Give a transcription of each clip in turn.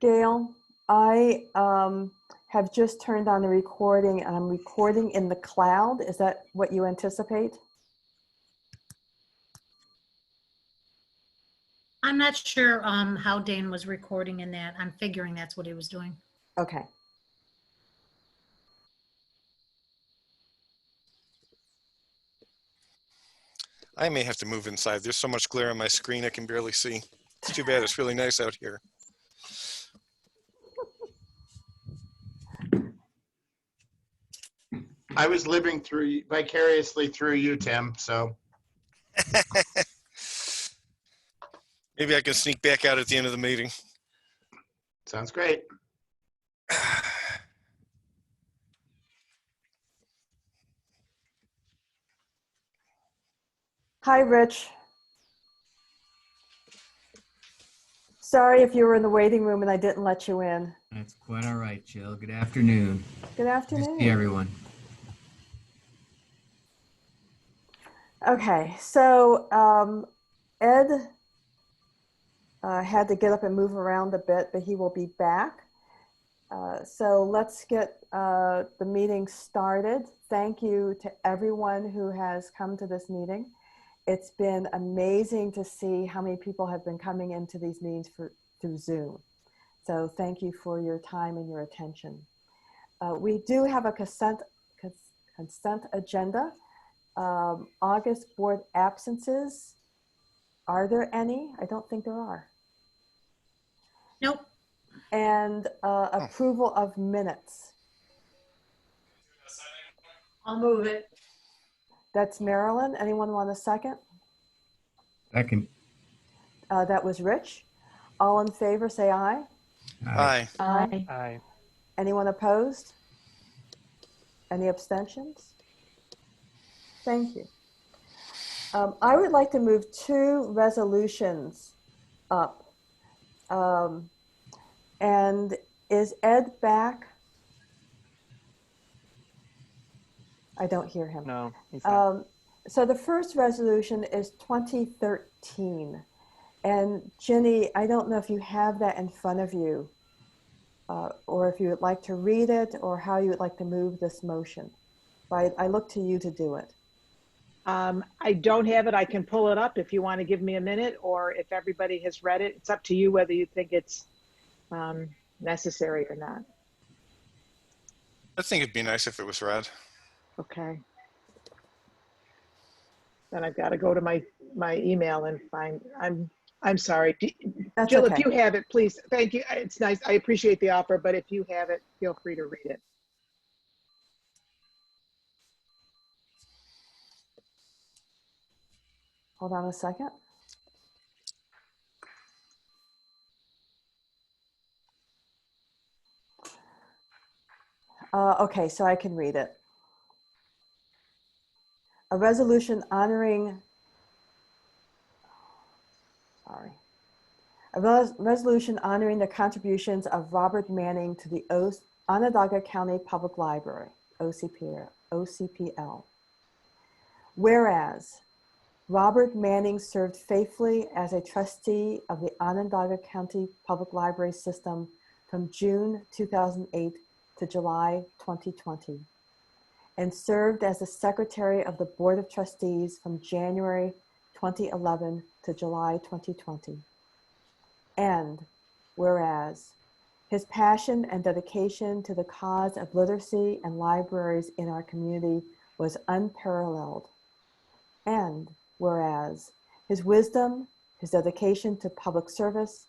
Gail, I have just turned on the recording and I'm recording in the cloud. Is that what you anticipate? I'm not sure how Dane was recording in that. I'm figuring that's what he was doing. Okay. I may have to move inside. There's so much glare on my screen I can barely see. It's too bad. It's really nice out here. I was living vicariously through you, Tim, so. Maybe I can sneak back out at the end of the meeting. Sounds great. Hi, Rich. Sorry if you were in the waiting room and I didn't let you in. That's quite all right, Jill. Good afternoon. Good Good to afternoon. see everyone. Okay, so Ed had to get up and move around a bit, but he will be back. So let's get the meeting started. Thank you to everyone who has come to this meeting. It's been amazing to see how many people have been coming into these meetings through Zoom. So thank you for your time and your attention. We do have a consent agenda. August board absences. Are there any? I don't think there are. Nope. And approval of minutes. I'll move it. That's Marilyn. Anyone want a second? Second. That was Rich. All in favor, say aye. Aye. Aye. Aye. Anyone opposed? Any abstentions? Thank you. I would like to move 2 resolutions up. And is Ed back? I don't hear him. No, he's not. So the first resolution is 2013. And Ginny, I don't know if you have that in front of you, or if you would like to read it, or how you would like to move this motion. But I look to you to do it. I don't have it. I can pull it up if you want to give me a minute, or if everybody has read it. It's up to you whether you think it's necessary or not. I think it'd be nice if it was read. Okay. Then I've got to go to my email and find. I'm sorry, That's Jill. okay. If you have it, please. Thank you. It's nice. I appreciate the offer, but if you have it, feel free to read it. Hold on a second. Okay, so I can read it. A resolution honoring, a resolution honoring the contributions of Robert Manning to the Onondaga County Public Library, OCPL. Whereas Robert Manning served faithfully as a trustee of the Onondaga County Public Library System from June 2008 to July 2020, and served as the secretary of the Board of Trustees from January 2011 to July 2020. And whereas his passion and dedication to the cause of literacy and libraries in our community was unparalleled. And whereas his wisdom, his dedication to public service,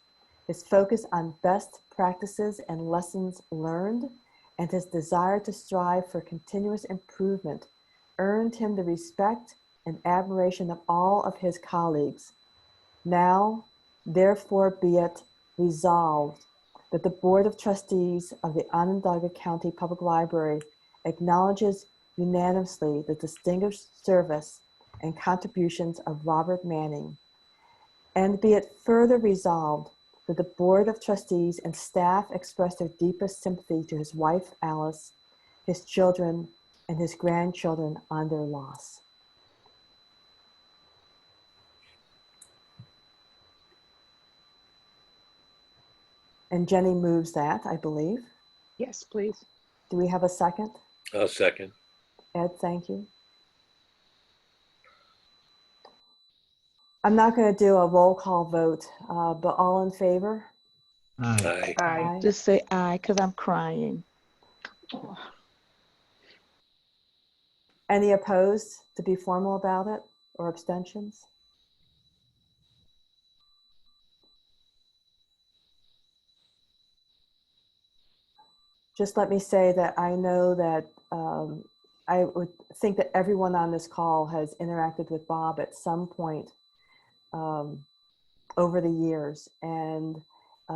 his focus on best practices and lessons learned, and his desire to strive for continuous improvement earned him the respect and admiration of all of his colleagues. Now, therefore, be it resolved that the Board of Trustees of the Onondaga County Public Library acknowledges unanimously the distinguished service and contributions of Robert Manning, and be it further resolved that the Board of Trustees and staff express their deepest sympathy to his wife, Alice, his children, and his grandchildren on their loss. And Jenny moves that, I believe. Yes, please. Do we have a second? I'll second. Ed, thank you. I'm not going to do a roll call vote, but all in favor? Aye. Aye. Aye. Just say aye because I'm crying. Any opposed, to be formal about it, or abstentions? Just let me say that I know that I would think that everyone on this call has interacted with Bob at some point over the years, and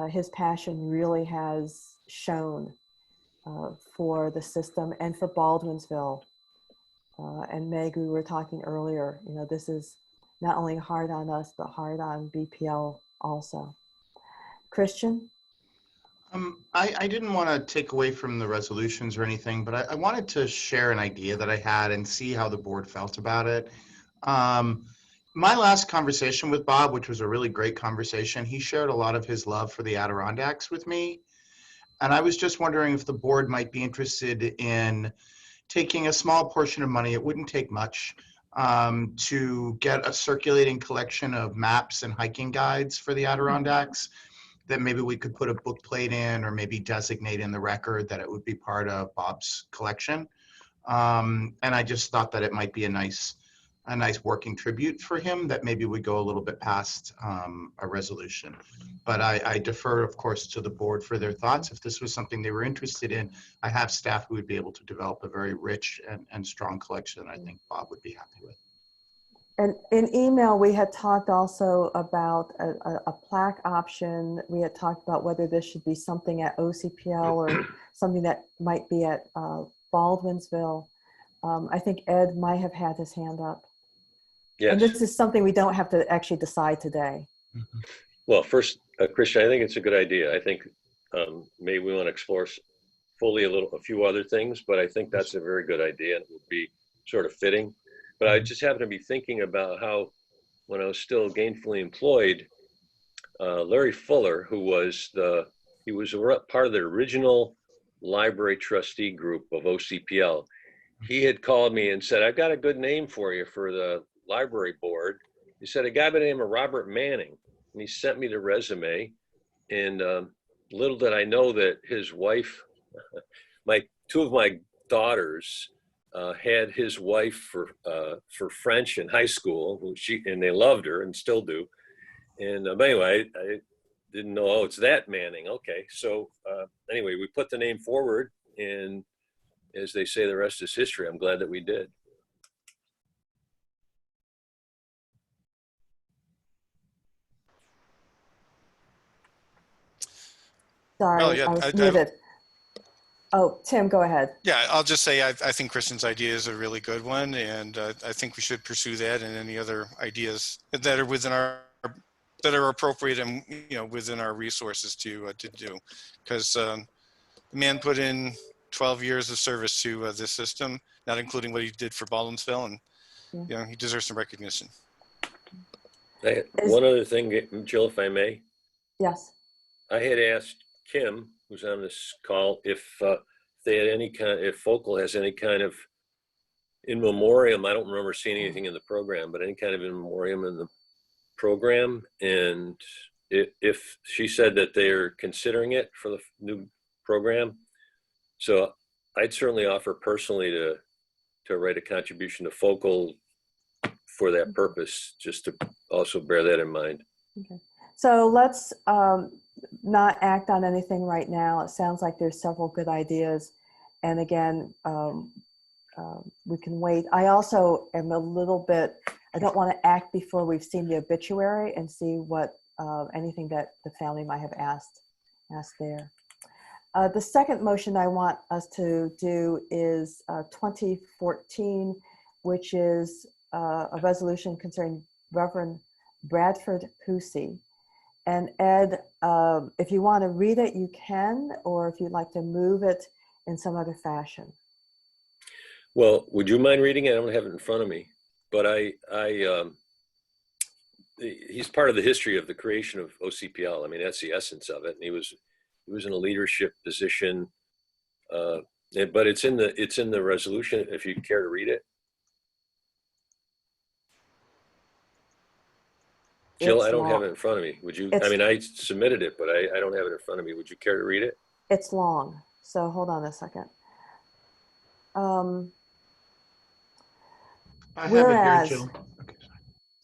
his passion really has shown for the system and for Baldwinsville. And Meg, we were talking earlier, you know, this is not only hard on us, but hard on BPL also. Christian? I didn't want to take away from the resolutions or anything, but I wanted to share an idea that I had and see how the board felt about it. My last conversation with Bob, which was a really great conversation, he shared a lot of his love for the Adirondacks with me. And I was just wondering if the board might be interested in taking a small portion of money, it wouldn't take much, to get a circulating collection of maps and hiking guides for the Adirondacks that maybe we could put a book plate in or maybe designate in the record that it would be part of Bob's collection. And I just thought that it might be a nice working tribute for him that maybe would go a little bit past a resolution. But I defer, of course, to the board for their thoughts. If this was something they were interested in, I have staff who would be able to develop a very rich and strong collection I think Bob would be happy with. And in email, we had talked also about a plaque option. We had talked about whether this should be something at OCPL or something that might be at Baldwinsville. I think Ed might have had his hand up. Yes. And this is something we don't have to actually decide today. Well, first, Christian, I think it's a good idea. I think maybe we want to explore fully a few other things, but I think that's a very good idea and it would be sort of fitting. But I just happen to be thinking about how, when I was still gainfully employed, Larry Fuller, who was part of the original library trustee group of OCPL, he had called me and said, "I've got a good name for you for the library board." He said, "A guy by the name of Robert Manning," and he sent me the resume. And little did I know that his wife, two of my daughters, had his wife for French in high school, and they loved her and still do. And anyway, I didn't know, oh, it's that Manning. Okay, so anyway, we put the name forward, and as they say, the rest is history. I'm glad that we did. Sorry, Well, yeah, I was muted. Oh, Tim, go ahead. Yeah, I'll just say I think Christian's idea is a really good one, and I think we should pursue that and any other ideas that are within that are appropriate and within our resources to do, because the man put in 12 years of service to this system, not including what he did for Baldwinsville, and he deserves some recognition. One other thing, Jill, if I may. Yes. I had asked Kim, who's on this call, if they had if Focal has any kind of in memoriam. I don't remember seeing anything in the program, but any kind of in memoriam in the program. And if she said that they're considering it for the new program. So I'd certainly offer personally to write a contribution to Focal for that purpose, just to also bear that in mind. Okay. So let's not act on anything right now. It sounds like there's several good ideas. And again, we can wait. I also am a little bit, I don't want to act before we've seen the obituary and see what anything that the family might have asked there. The second motion I want us to do is 2014, which is a resolution concerning Reverend Bradford Hussey. And Ed, if you want to read it, you can, or if you'd like to move it in some other fashion. Well, would you mind reading it? I don't have it in front of me, but he's part of the history of the creation of OCPL. I mean, that's the essence of it. And he was was in a leadership position. But it's in the resolution, if you care to read it. Jill, It's I don't have long. it in front of me. Would you, I It's- mean, I submitted it, but I don't have it in front of me. Would you care to read it? It's long, so hold on a second. I have it here, Whereas- Jill. Okay,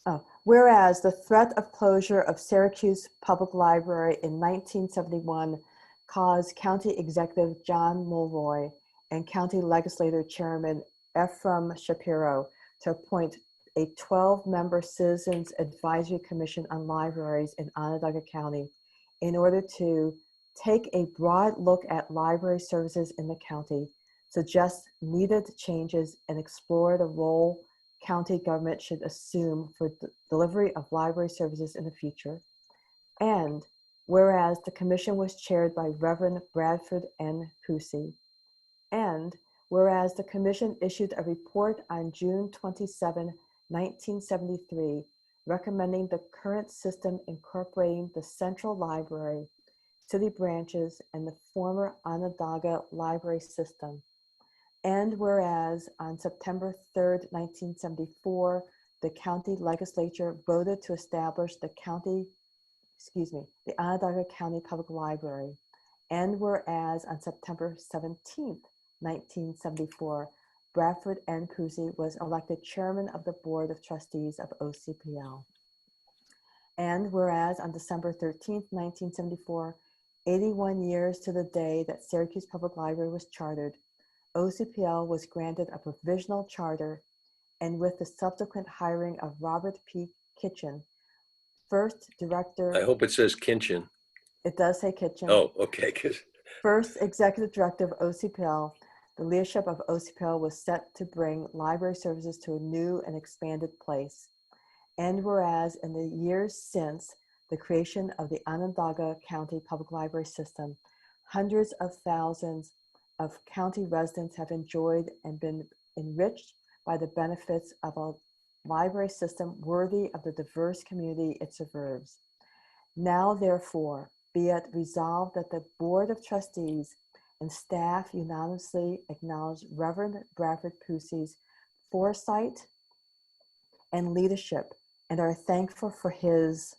sorry. Whereas the threat of closure of Syracuse Public Library in 1971 caused County Executive John Mulroy and County Legislature Chairman Ephraim Shapiro to appoint a 12-member Citizens Advisory Commission on Libraries in Onondaga County in order to take a broad look at library services in the county, suggest needed changes, and explore the role county government should assume for the delivery of library services in the future. And whereas the commission was chaired by Reverend Bradford N. Pusey, and whereas the commission issued a report on June 27, 1973, recommending the current system incorporating the Central Library, city branches, and the former Onondaga Library System. And whereas on September 3rd, 1974, the county legislature voted to establish the Onondaga County Public Library. And whereas on September 17th, 1974, Bradford N. Pusey was elected chairman of the Board of Trustees of OCPL. And whereas on December 13th, 1974, 81 years to the day that Syracuse Public Library was chartered, OCPL was granted a provisional charter, and with the subsequent hiring of Robert P. Kitchen, first director. I hope it says Kinchin. It does say Kitchen. Oh, okay, good. First executive director of OCPL, the leadership of OCPL was set to bring library services to a new and expanded place. And whereas in the years since the creation of the Onondaga County Public Library System, hundreds of thousands of county residents have enjoyed and been enriched by the benefits of a library system worthy of the diverse community it serves. Now, therefore, be it resolved that the Board of Trustees and staff unanimously acknowledge Reverend Bradford Pusey's foresight and leadership and are thankful for his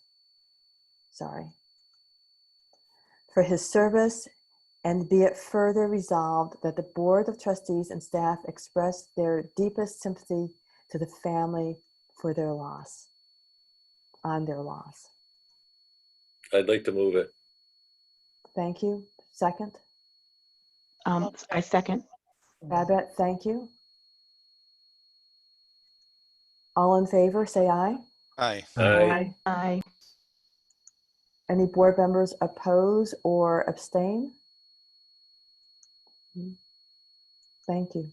service. And be it further resolved that the Board of Trustees and staff express their deepest sympathy to the family for their loss, on their loss. I'd like to move it. Thank you. Second? I second. Babette, thank you. All in favor, say aye. Aye. Aye. Aye. Any board members oppose or abstain? Thank you.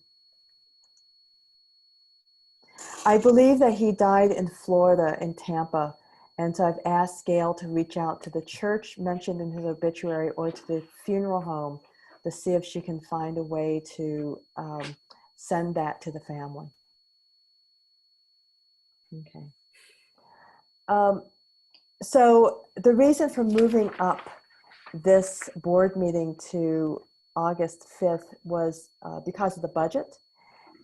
I believe that he died in Florida, in Tampa, and so I've asked Gail to reach out to the church mentioned in his obituary or to the funeral home to see if she can find a way to send that to the family. Okay. So the reason for moving up this board meeting to August 5th was because of the budget.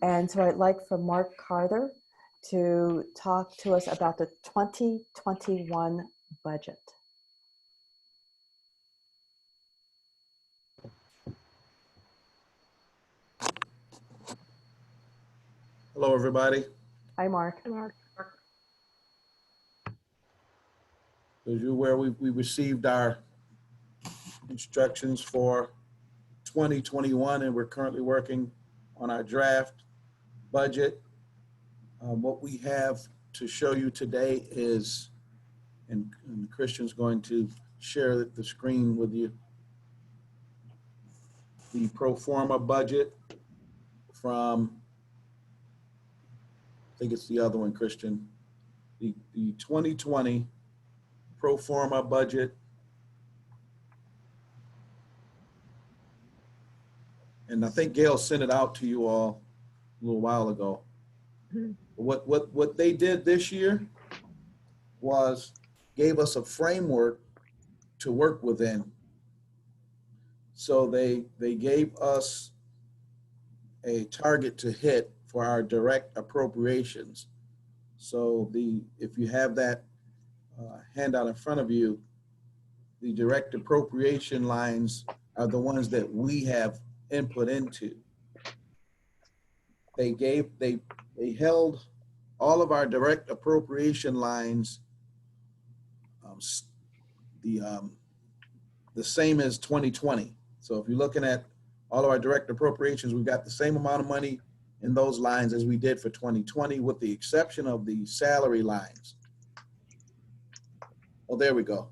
And so I'd like for Mark Carter to talk to us about the 2021 budget. Hello, everybody. Hi, Mark. As you're aware, we received our instructions for 2021, and we're currently working on our draft budget. What we have to show you today is, and Christian's going to share the screen with you, the pro forma budget from, I think it's the other one, Christian, the 2020 pro forma budget. And I think Gail sent it out to you all a little while ago. Mhm. What they did this year was gave us a framework to work within. So they gave us a target to hit for our direct appropriations. So if you have that handout in front of you, the direct appropriation lines are the ones that we have input into. They held all of our direct appropriation lines the same as 2020. So if you're looking at all of our direct appropriations, we've got the same amount of money in those lines as we did for 2020, with the exception of the salary lines. Oh, there we go.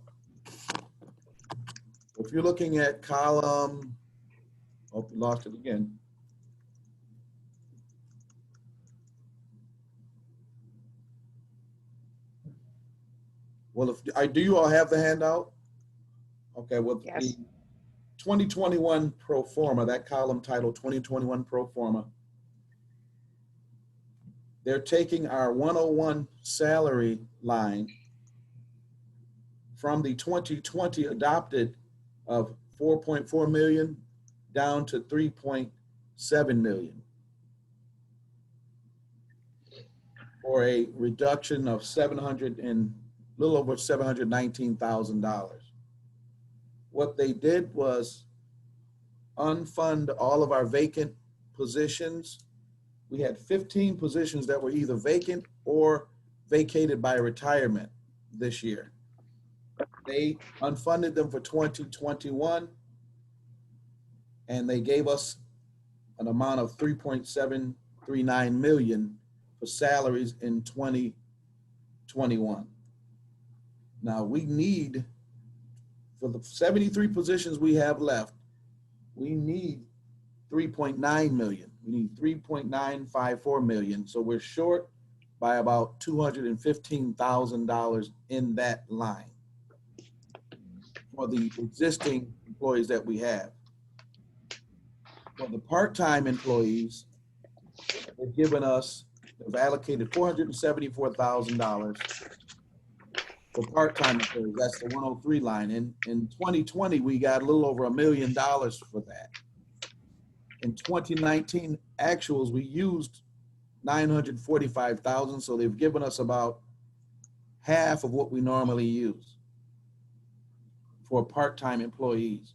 If you're looking at column, oh, we lost it again. Well, do you all have the handout? Okay, well, Yes. the 2021 pro forma, that column titled 2021 pro forma, they're taking our 101 salary line from the 2020 adopted of 4.4 million down to 3.7 million, for a reduction of little over $719,000. What they did was unfund all of our vacant positions. We had 15 positions that were either vacant or vacated by retirement this year. They unfunded them for 2021, and they gave us an amount of 3.739 million for salaries in 2021. Now we need, for the 73 positions we have left, we need 3.9 million. We need 3.954 million. So we're short by about $215,000 in that line for the existing employees that we have. For the part-time employees, they've allocated $474,000 for part-time employees. That's the 103 line. In 2020, we got a little over $1 million for that. In 2019 actuals, we used $945,000, so they've given us about half of what we normally use for part-time employees.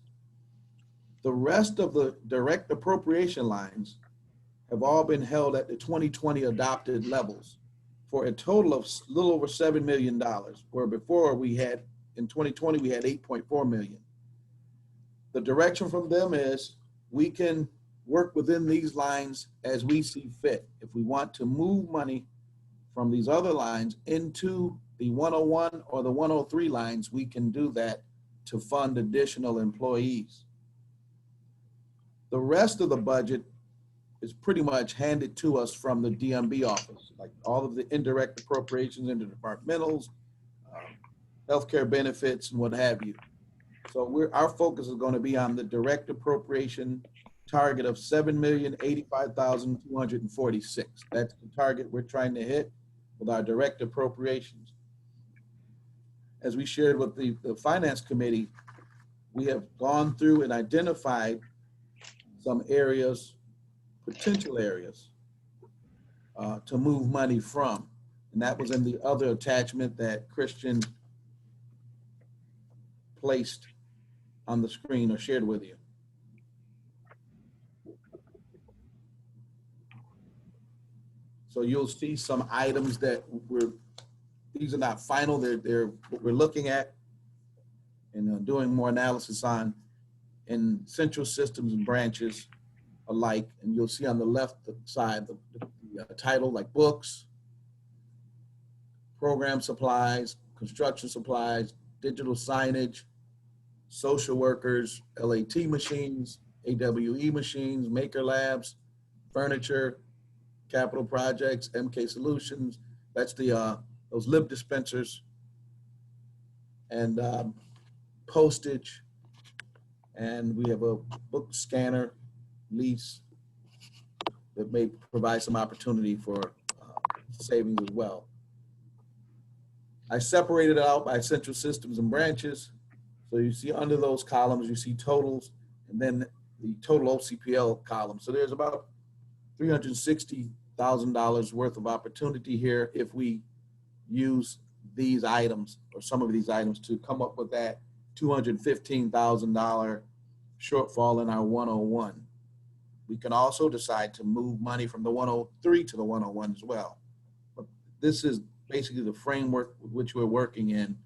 The rest of the direct appropriation lines have all been held at the 2020 adopted levels for a total of a little over $7 million, where before in 2020, we had 8.4 million. The direction from them is we can work within these lines as we see fit. If we want to move money from these other lines into the 101 or the 103 lines, we can do that to fund additional employees. The rest of the budget is pretty much handed to us from the DMB office, like all of the indirect appropriations, interdepartmentals, healthcare benefits, and what have you. So our focus is going to be on the direct appropriation target of $7,085,246. That's the target we're trying to hit with our direct appropriations. As we shared with the Finance Committee, we have gone through and identified some areas, potential areas, to move money from. And that was in the other attachment that Christian placed on the screen or shared with you. So you'll see some items that these are not final, they're what we're looking at and doing more analysis on in central systems and branches alike. And you'll see on the left side, the title like books, program supplies, construction supplies, digital signage, social workers, LAT machines, AWE machines, maker labs, furniture, capital projects, MK Solutions. That's those lip dispensers, and postage. And we have a book scanner lease that may provide some opportunity for savings as well. I separated it out by central systems and branches. So you see under those columns, you see totals, and then the total OCPL column. So there's about $360,000 worth of opportunity here if we use these items or some of these items to come up with that $215,000 shortfall in our 101. We can also decide to move money from the 103 to the 101 as well. But this is basically the framework with which we're working in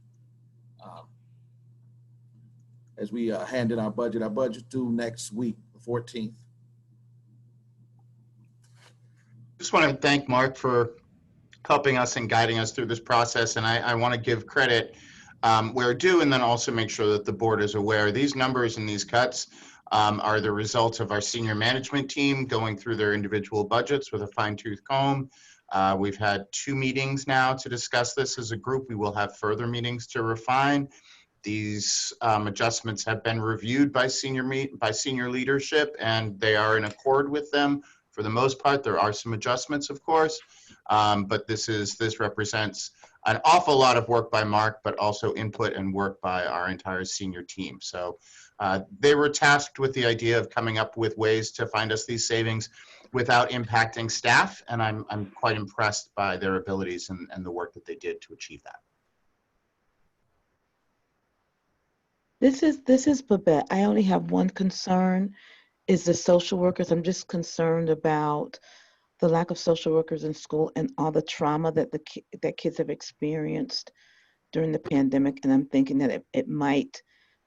as we hand in our budget. Our budget's due next week, the 14th. Just want to thank Mark for helping us and guiding us through this process. And I want to give credit where due, and then also make sure that the board is aware. These numbers and these cuts are the results of our senior management team going through their individual budgets with a fine-tooth comb. We've had 2 meetings now to discuss this as a group. We will have further meetings to refine. These adjustments have been reviewed by senior leadership, and they are in accord with them. For the most part, there are some adjustments, of course, but this represents an awful lot of work by Mark, but also input and work by our entire senior team. So they were tasked with the idea of coming up with ways to find us these savings without impacting staff, and I'm quite impressed by their abilities and the work that they did to achieve that. This is Babette. I only have one concern, is the social workers. I'm just concerned about the lack of social workers in school and all the trauma that that kids have experienced during the pandemic. And I'm thinking that it might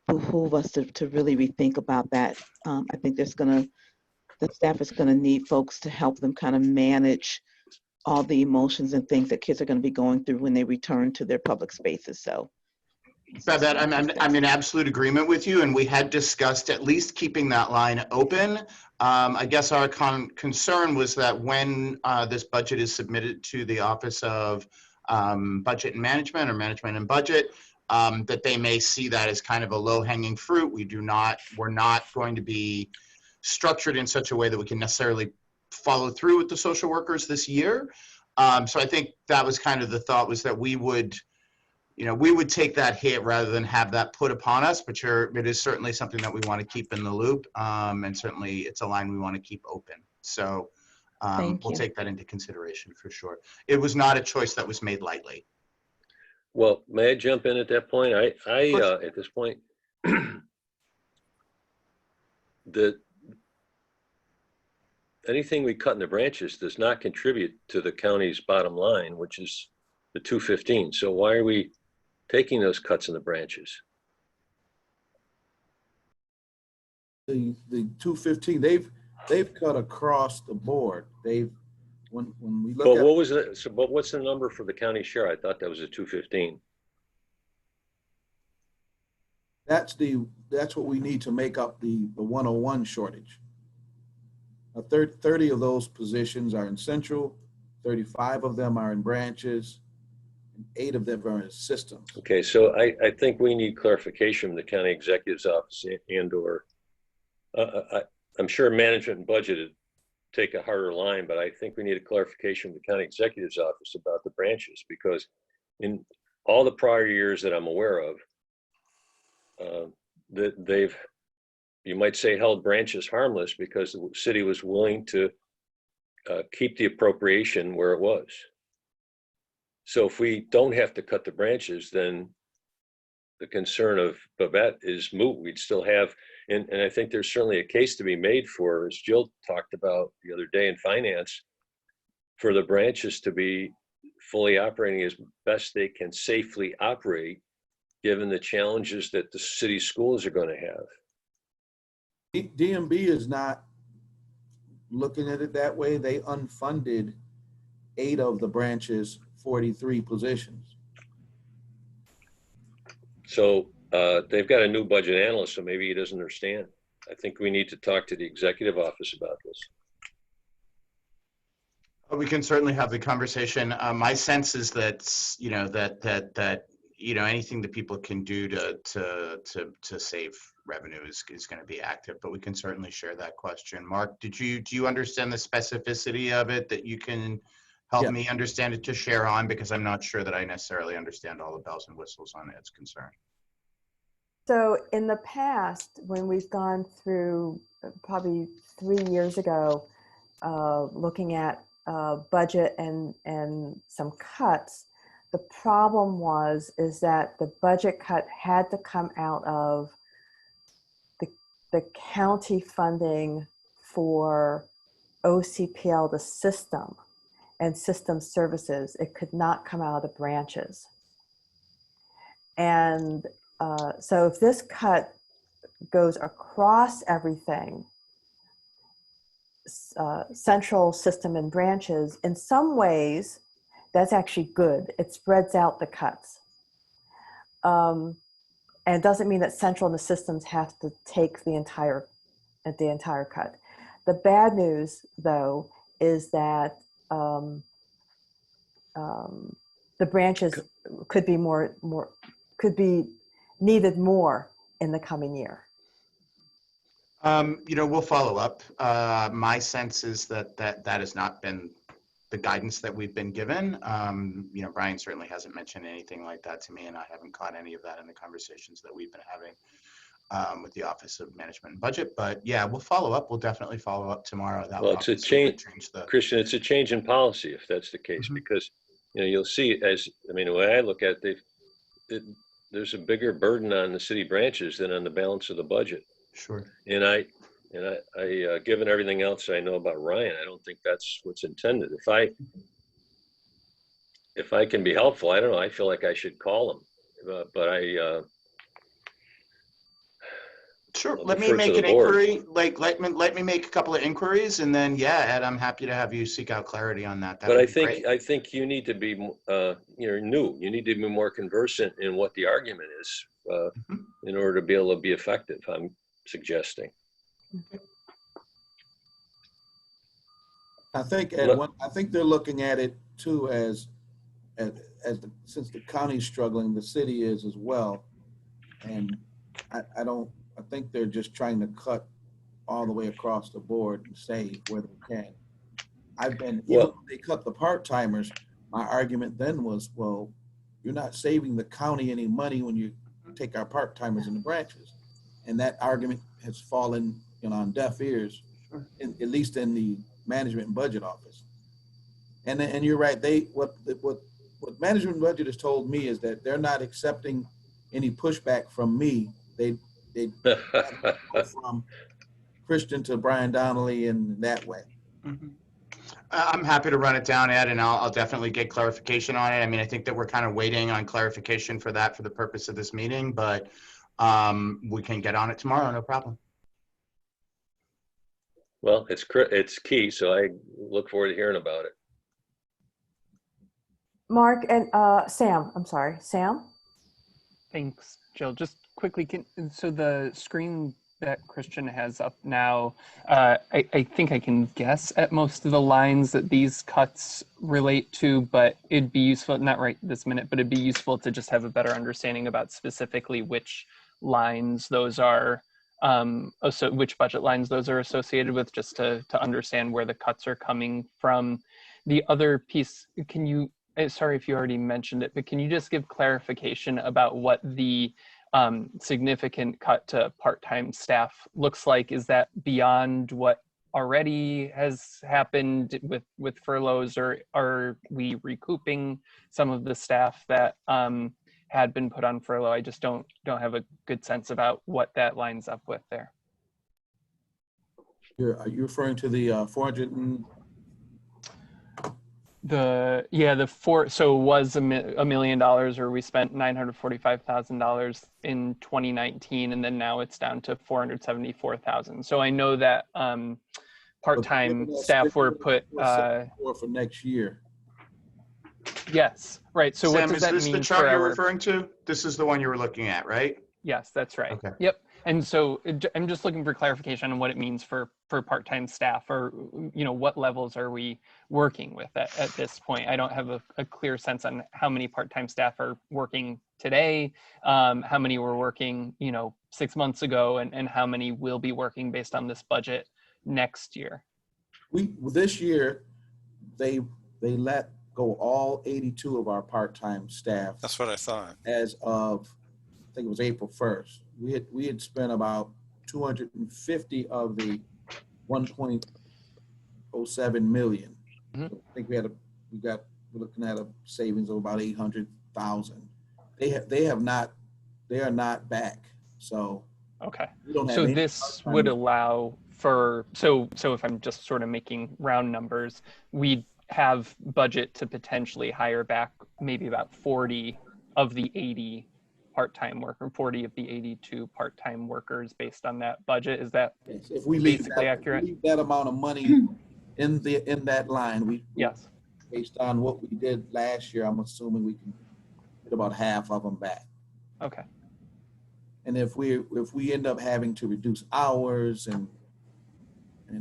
behoove us to really rethink about that. I think the staff is gonna need folks to help them kind of manage all the emotions and things that kids are gonna be going through when they return to their public spaces. So. Babette, I'm in absolute agreement with you, and we had discussed at least keeping that line open. I guess our concern was that when this budget is submitted to the Office of Budget and Management, or Management and Budget, that they may see that as kind of a low-hanging fruit. We're not going to be structured in such a way that we can necessarily follow through with the social workers this year. So I think that was kind of the thought, was that we would take that hit rather than have that put upon us, but it is certainly something that we want to keep in the loop. And certainly it's a line we want to keep open. So we'll take that into consideration for sure. It was not a choice that was made lightly. Well, may I jump in at that point? I at this point, anything we cut in the branches does not contribute to the county's bottom line, which is the 215. So why are we taking those cuts in the branches? The 215, they've cut across the board. When we look at. What was it? So, but what's the number for the county share? I thought that was a 215. That's what we need to make up the 101 shortage. 30 of those positions are in central, 35 of them are in branches, and 8 of them are in systems. Okay, so I think we need clarification from the county executive's office and/or I'm sure management and budget would take a harder line, but I think we need a clarification from the county executive's office about the branches, because in all the prior years that I'm aware of, that they've, you might say, held branches harmless because the city was willing to keep the appropriation where it was. So if we don't have to cut the branches, then the concern of Babette is moot. We'd still have, and I think there's certainly a case to be made for, as Jill talked about the other day in finance, for the branches to be fully operating as best they can safely operate, given the challenges that the city schools are going to have. DMB is not looking at it that way. They unfunded 8 of the branches, 43 positions. So they've got a new budget analyst, so maybe he doesn't understand. I think we need to talk to the executive office about this. We can certainly have the conversation. My sense is that anything that people can do to save revenue is going to be active, but we can certainly share that question. Mark, do you understand the specificity of it that you can help me understand it to share on? Because I'm not sure that I necessarily understand all the bells and whistles on Ed's concern. So in the past, when we've gone through probably 3 years ago, looking at budget and some cuts, the problem is that the budget cut had to come out of the county funding for OCPL, the system, and system services. It could not come out of the branches. And so if this cut goes across everything, central, system, and branches, in some ways, that's actually good. It spreads out the cuts. And it doesn't mean that central and the systems have to take the entire cut. The bad news, though, is that the branches could be could be needed more in the coming year. We'll follow up. My sense is that has not been the guidance that we've been given. Brian certainly hasn't mentioned anything like that to me, and I haven't caught any of that in the conversations that we've been having with the Office of Management and Budget. But yeah, we'll follow up. We'll definitely follow up tomorrow. That Well, it's a change, Christian, it's a change in policy if that's the case, because, you'll see when I look at it, there's a bigger burden on the city branches than on the balance of the budget. Sure. And I given everything else I know about Ryan, I don't think that's what's intended. If I can be helpful, I don't know, I feel like I should call him, but Sure. I'll Let me defer make to an the board. inquiry. Let me make a couple of inquiries, and then Ed, I'm happy to have you seek out clarity on that. But I think you need to be you're new. You need to be more conversant in what the argument is in order to be able to be effective, I'm suggesting. I think, Ed, I think they're looking at it too since the county's struggling, the city is as well. And I think they're just trying to cut all the way across the board and save where they can. Even when they cut the part-timers, my argument then was, well, you're not saving the county any money when you take our part-timers in the branches. And that argument has fallen on deaf ears, at least in the Management and Budget Office. And you're right, what Management and Budget has told me is that they're not accepting any pushback from me. They from Christian to Brian Donnelly in that way. I'm happy to run it down, Ed, and I'll definitely get clarification on it. I think that we're kind of waiting on clarification for that for the purpose of this meeting, but we can get on it tomorrow, no problem. Well, it's key, so I look forward to hearing about it. Mark and Sam, I'm sorry, Sam? Thanks, Jill. Just quickly, so the screen that Christian has up now, I think I can guess at most of the lines that these cuts relate to, but it'd be useful, not right this minute, but it'd be useful to just have a better understanding about specifically which lines those are, which budget lines those are associated with, just to understand where the cuts are coming from. The other piece, can you, sorry if you already mentioned it, but can you just give clarification about what the significant cut to part-time staff looks like? Is that beyond what already has happened with furloughs, or are we recouping some of the staff that had been put on furlough? I just don't have a good sense about what that lines up with there. Are you referring to the 400 and so it was $1 million, or we spent $945,000 in 2019, and then now it's down to $474,000. So I know that part-time staff were put for next year. Yes, right. So Sam, what does that mean? is this the chart you're referring to? This is the one you were looking at, right? Yes, that's right. Okay. Yep. And so I'm just looking for clarification on what it means for part-time staff, or what levels are we working with at this point? I don't have a clear sense on how many part-time staff are working today, how many were working 6 months ago, and how many will be working based on this budget next year. This year they let go all 82 of our part-time staff. That's what I thought. As of, I think it was April 1st. we had spent about 250 of the 1.07 million. Mhm. So I think we're looking at a savings of about 800,000. They are not back. So Okay. we don't have So any this part-time- would allow for, so if I'm just sort of making round numbers, we'd have budget to potentially hire back maybe about 40 of the 80 part-time worker, 40 of the 82 part-time workers based on that budget. Is that Yes, if we leave basically that, accurate? if we leave that amount of money in that line, Yes. based on what we did last year, I'm assuming we can get about half of them back. Okay. And if we end up having to reduce hours and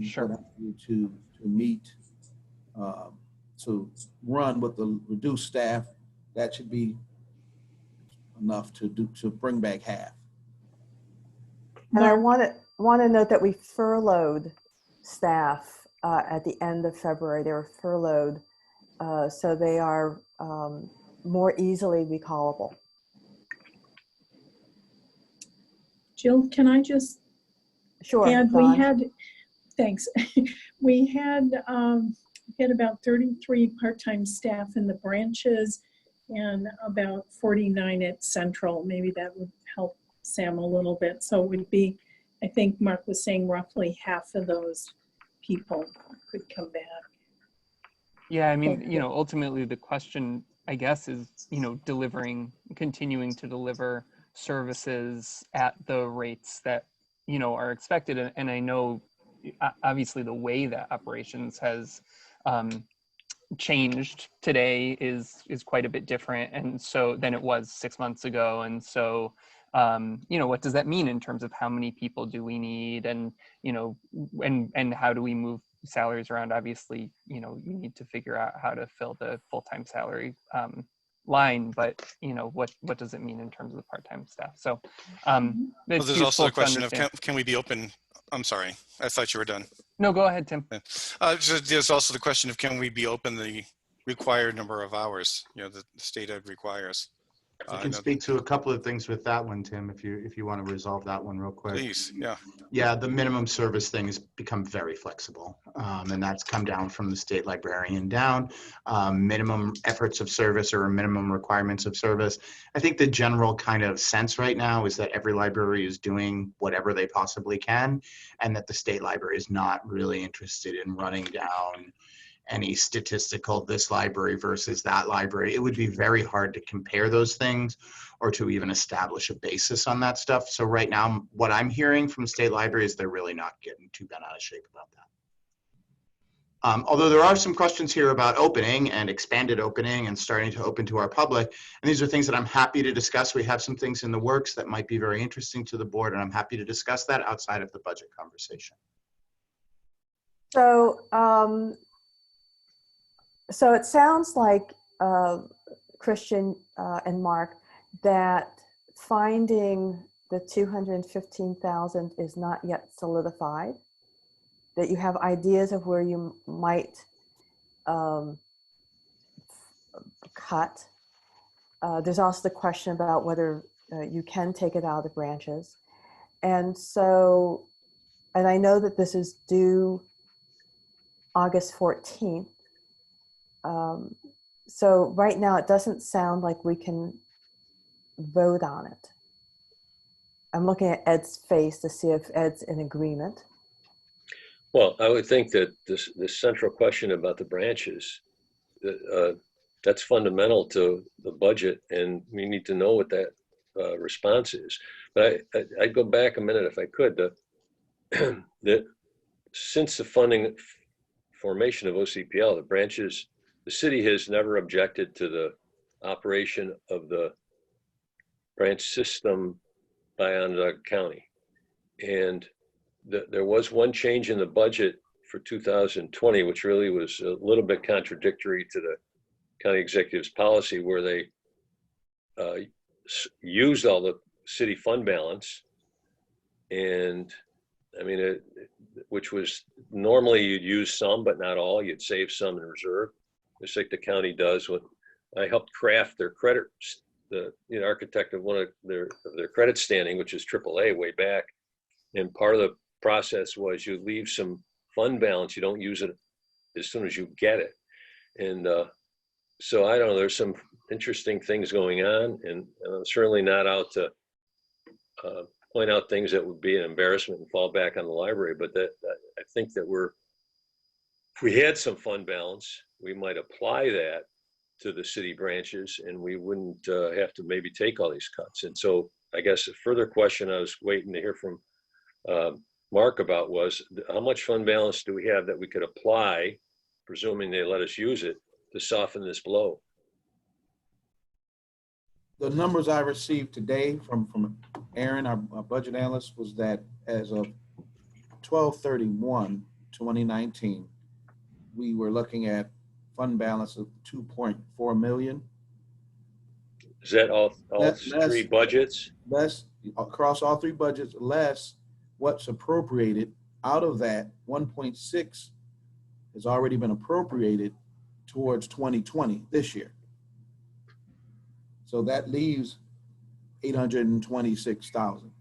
Sure. what have you to meet to run with the reduced staff, that should be enough to bring back half. And I want to note that we furloughed staff at the end of February. They were furloughed, so they are more easily recallable. Jill, can I just Sure. add, Dawn. thanks. We had about 33 part-time staff in the branches and about 49 at Central. Maybe that would help Sam a little bit. So it would be, I think Mark was saying roughly half of those people could come back. Yeah, I mean, ultimately the question, I guess, is, continuing to deliver services at the rates that, are expected. And I know, obviously, the way that operations has changed today is quite a bit different. And so than it was 6 months ago. And so, what does that mean in terms of how many people do we need? And, and how do we move salaries around? Obviously, you need to figure out how to fill the full-time salary line, but what does it mean in terms of the part-time staff? So Well, it's there's also useful the to question of understand. can we be open? I'm sorry, I thought you were done. No, go ahead, Tim. There's also the question of can we be open the required number of hours, that the state ed requires. I can speak to a couple of things with that one, Tim, if you want to resolve that one real quick. Please, yeah. Yeah, the minimum service thing has become very flexible, and that's come down from the state librarian down. Minimum efforts of service or minimum requirements of service. I think the general kind of sense right now is that every library is doing whatever they possibly can, and that the state library is not really interested in running down any statistical this library versus that library. It would be very hard to compare those things or to even establish a basis on that stuff. So right now, what I'm hearing from state libraries, they're really not getting too bent out of shape about that. Although there are some questions here about opening and expanded opening and starting to open to our public. And these are things that I'm happy to discuss. We have some things in the works that might be very interesting to the board, and I'm happy to discuss that outside of the budget conversation. So, so it sounds like, Christian and Mark, that finding the 215,000 is not yet solidified, that you have ideas of where you might cut. There's also the question about whether you can take it out of the branches. And so, and I know that this is due August 14th. So right now it doesn't sound like we can vote on it. I'm looking at Ed's face to see if Ed's in agreement. Well, I would think that this central question about the branches, that's fundamental to the budget, and we need to know what that response is. But I'd go back a minute if I could. That since the formation of OCPL, the branches, the city has never objected to the operation of the branch system by Onondaga County. And there was one change in the budget for 2020, which really was a little bit contradictory to the county executive's policy, where they used all the city fund balance. And I mean, which was normally you'd use some, but not all. You'd save some in reserve, just like the county does. When I helped craft their credit the architect of one of their credit standing, which is AAA way back. And part of the process was you leave some fund balance. You don't use it as soon as you get it. And so I don't know, there's some interesting things going on, and I'm certainly not out to point out things that would be an embarrassment and fall back on the library, but that I think that if we had some fund balance, we might apply that to the city branches, and we wouldn't have to maybe take all these cuts. And so I guess a further question I was waiting to hear from Mark about was, how much fund balance do we have that we could apply, presuming they let us use it, to soften this blow? The numbers I received today from Aaron, our budget analyst, was that as of 12/31/2019, we were looking at fund balance of 2.4 million. Is that all three budgets? Less across all three budgets, less what's appropriated. Out of that, 1.6 has already been appropriated towards 2020 this year. So that leaves 826,000.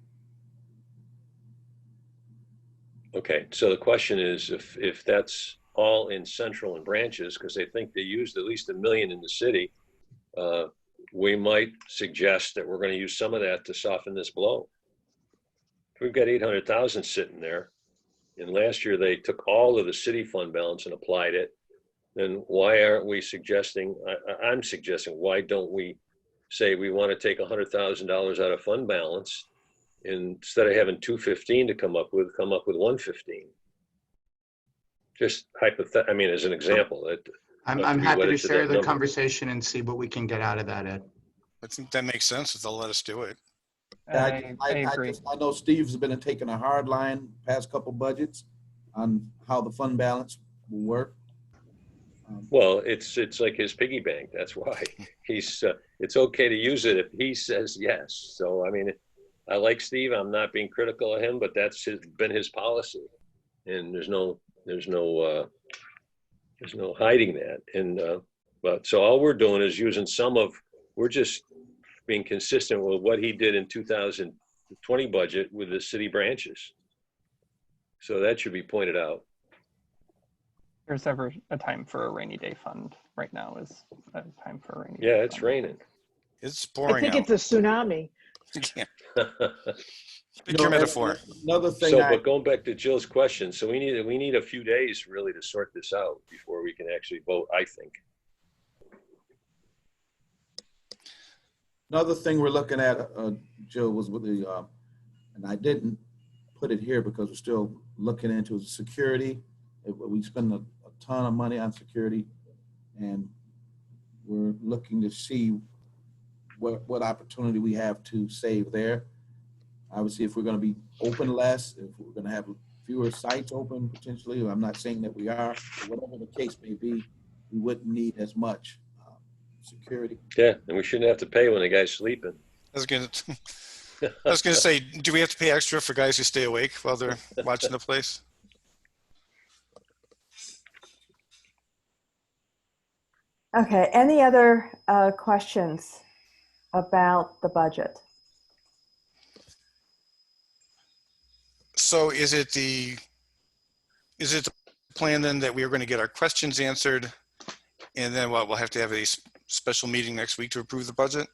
Okay, so the question is, if that's all in central and branches, because they think they used at least $1 million in the city, we might suggest that we're going to use some of that to soften this blow. If we've got 800,000 sitting there, and last year they took all of the city fund balance and applied it, then why aren't we suggesting, I'm suggesting, why don't we say we want to take $100,000 out of fund balance, and instead of having 215 to come up with 115? Just hypothetical, I mean, as an example. I'm happy to share the conversation and see what we can get out of that, Ed. I think that makes sense if they'll let us do it. I agree. I know Steve's been taking a hard line past couple budgets on how the fund balance will work. Well, it's like his piggy bank. That's why he's. It's okay to use it if he says yes. So I mean, I like Steve. I'm not being critical of him, but that's been his policy, and there's no hiding that. And but so all we're doing is using we're just being consistent with what he did in 2020 budget with the city branches. So that should be pointed out. There's ever a time for a rainy day fund. Right now is a time for a rainy day. Yeah, it's raining. It's pouring I think out. it's a tsunami. Yeah. Pick your metaphor. Another thing. So, but going back to Jill's question, so we need a few days really to sort this out before we can actually vote, I think. Another thing we're looking at, Jill, was with the, and I didn't put it here because we're still looking into security. We spend a ton of money on security, and we're looking to see what opportunity we have to save there. Obviously, if we're going to be open less, if we're going to have fewer sites open potentially, I'm not saying that we are, but whatever the case may be, we wouldn't need as much security. Yeah, and we shouldn't have to pay when the guy's sleeping. I was gonna say, do we have to pay extra for guys who stay awake while they're watching the place? Okay, any other questions about the budget? So is it the plan then that we are going to get our questions answered, and then we'll have to have a special meeting next week to approve the budget?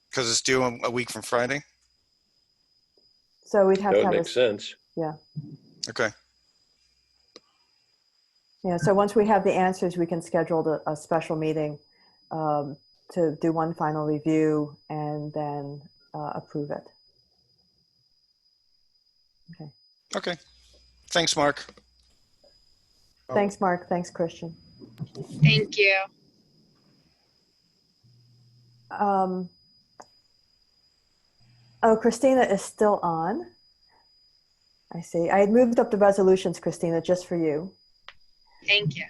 Because it's due a week from Friday? So we'd have That to would have make sense. Yeah. Okay. Yeah, so once we have the answers, we can schedule a special meeting to do one final review and then approve it. Okay. Okay. Thanks, Mark. Thanks, Mark. Thanks, Christian. Thank you. Oh, Christina is still on. I see. I had moved up the resolutions, Christina, just for you. Thank you.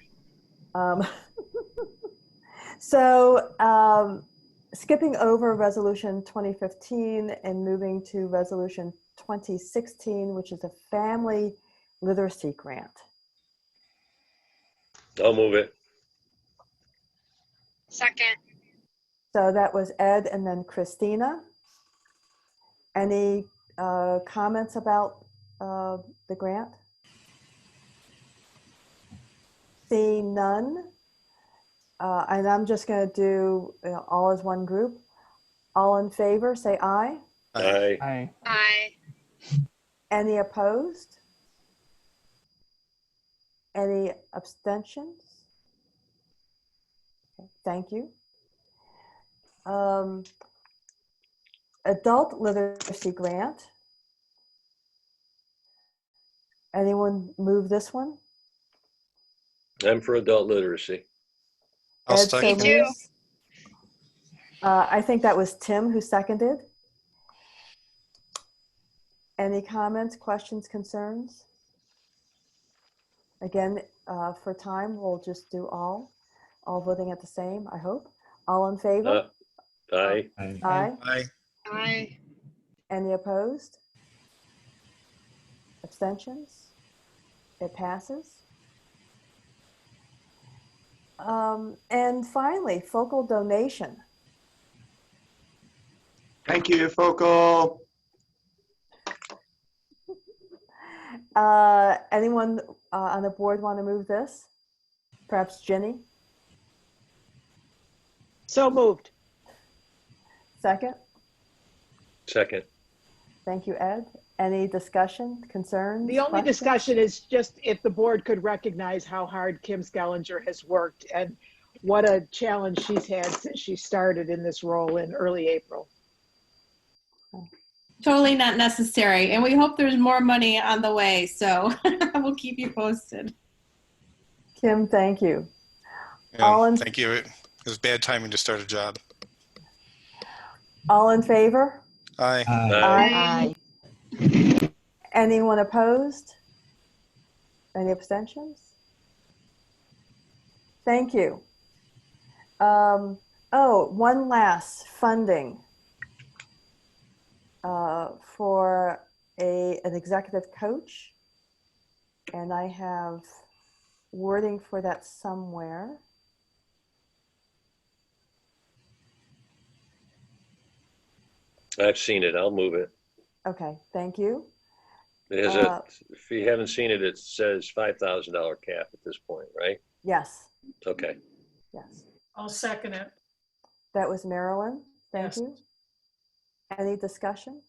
So skipping over resolution 2015 and moving to resolution 2016, which is a family literacy grant. I'll move it. Second. So that was Ed and then Christina. Any comments about the grant? Seeing none. And I'm just going to do all as one group. All in favor, say aye. Aye. Aye. Aye. Any opposed? Any abstentions? Okay, thank you. Adult literacy grant. Anyone move this one? I'm for adult literacy. I'll Ed so second. Me too. moves. I think that was Tim who seconded. Any comments, questions, concerns? Again, for time, we'll just do all voting at the same, I hope. All in favor? Aye. Aye. Aye. Aye. Any opposed? Abstentions? It passes. And finally, focal donation. Thank you, Focal. Anyone on the board want to move this? Perhaps Jenny? So moved. Second? Second. Thank you, Ed. Any discussion, concerns? The only questions? discussion is just if the board could recognize how hard Kim Skellinger has worked and what a challenge she's had since she started in this role in early April. Totally not necessary. And we hope there's more money on the way. So we'll keep you posted. Kim, thank you. Yeah, thank you. It was bad timing to start a job. All in favor? Aye. Aye. Aye. Anyone opposed? Any abstentions? Thank you. Oh, one last funding for an executive coach. And I have wording for that somewhere. I've seen it. I'll move it. Okay, thank you. It has if you haven't seen it, it says $5,000 cap at this point, right? Yes, Okay. yes. I'll second it. That was Marilyn. Thank Yes. you. Any discussion?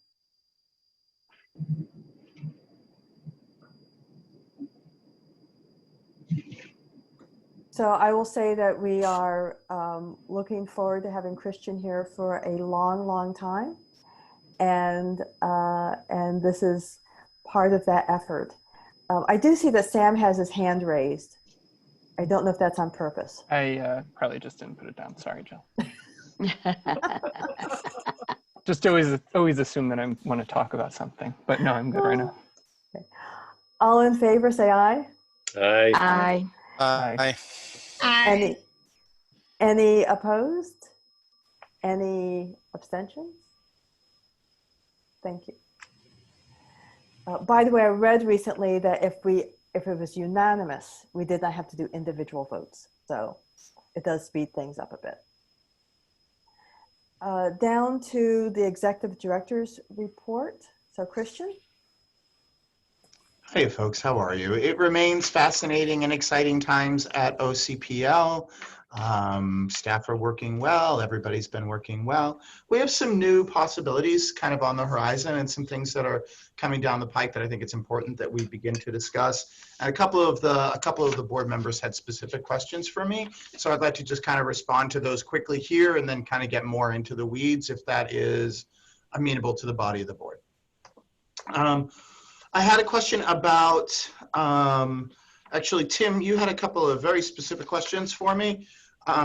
So I will say that we are looking forward to having Christian here for a long, long time. And this is part of that effort. I do see that Sam has his hand raised. I don't know if that's on purpose. I probably just didn't put it down. Sorry, Jill. Just always assume that I want to talk about something, but no, I'm good right now. Okay. All in favor, say aye. Aye. Aye. Aye. Aye. Any opposed? Any abstentions? Thank you. By the way, I read recently that if it was unanimous, we did not have to do individual votes. So it does speed things up a bit. Down to the executive director's report. So Christian? Hey folks, how are you? It remains fascinating and exciting times at OCPL. Staff are working well, everybody's been working well. We have some new possibilities kind of on the horizon and some things that are coming down the pike that I think it's important that we begin to discuss. And a couple of the board members had specific questions for me, so I'd like to just kind of respond to those quickly here and then kind of get more into the weeds if that is amenable to the body of the board. I had a question about, actually, Tim, you had a couple of very specific questions for me.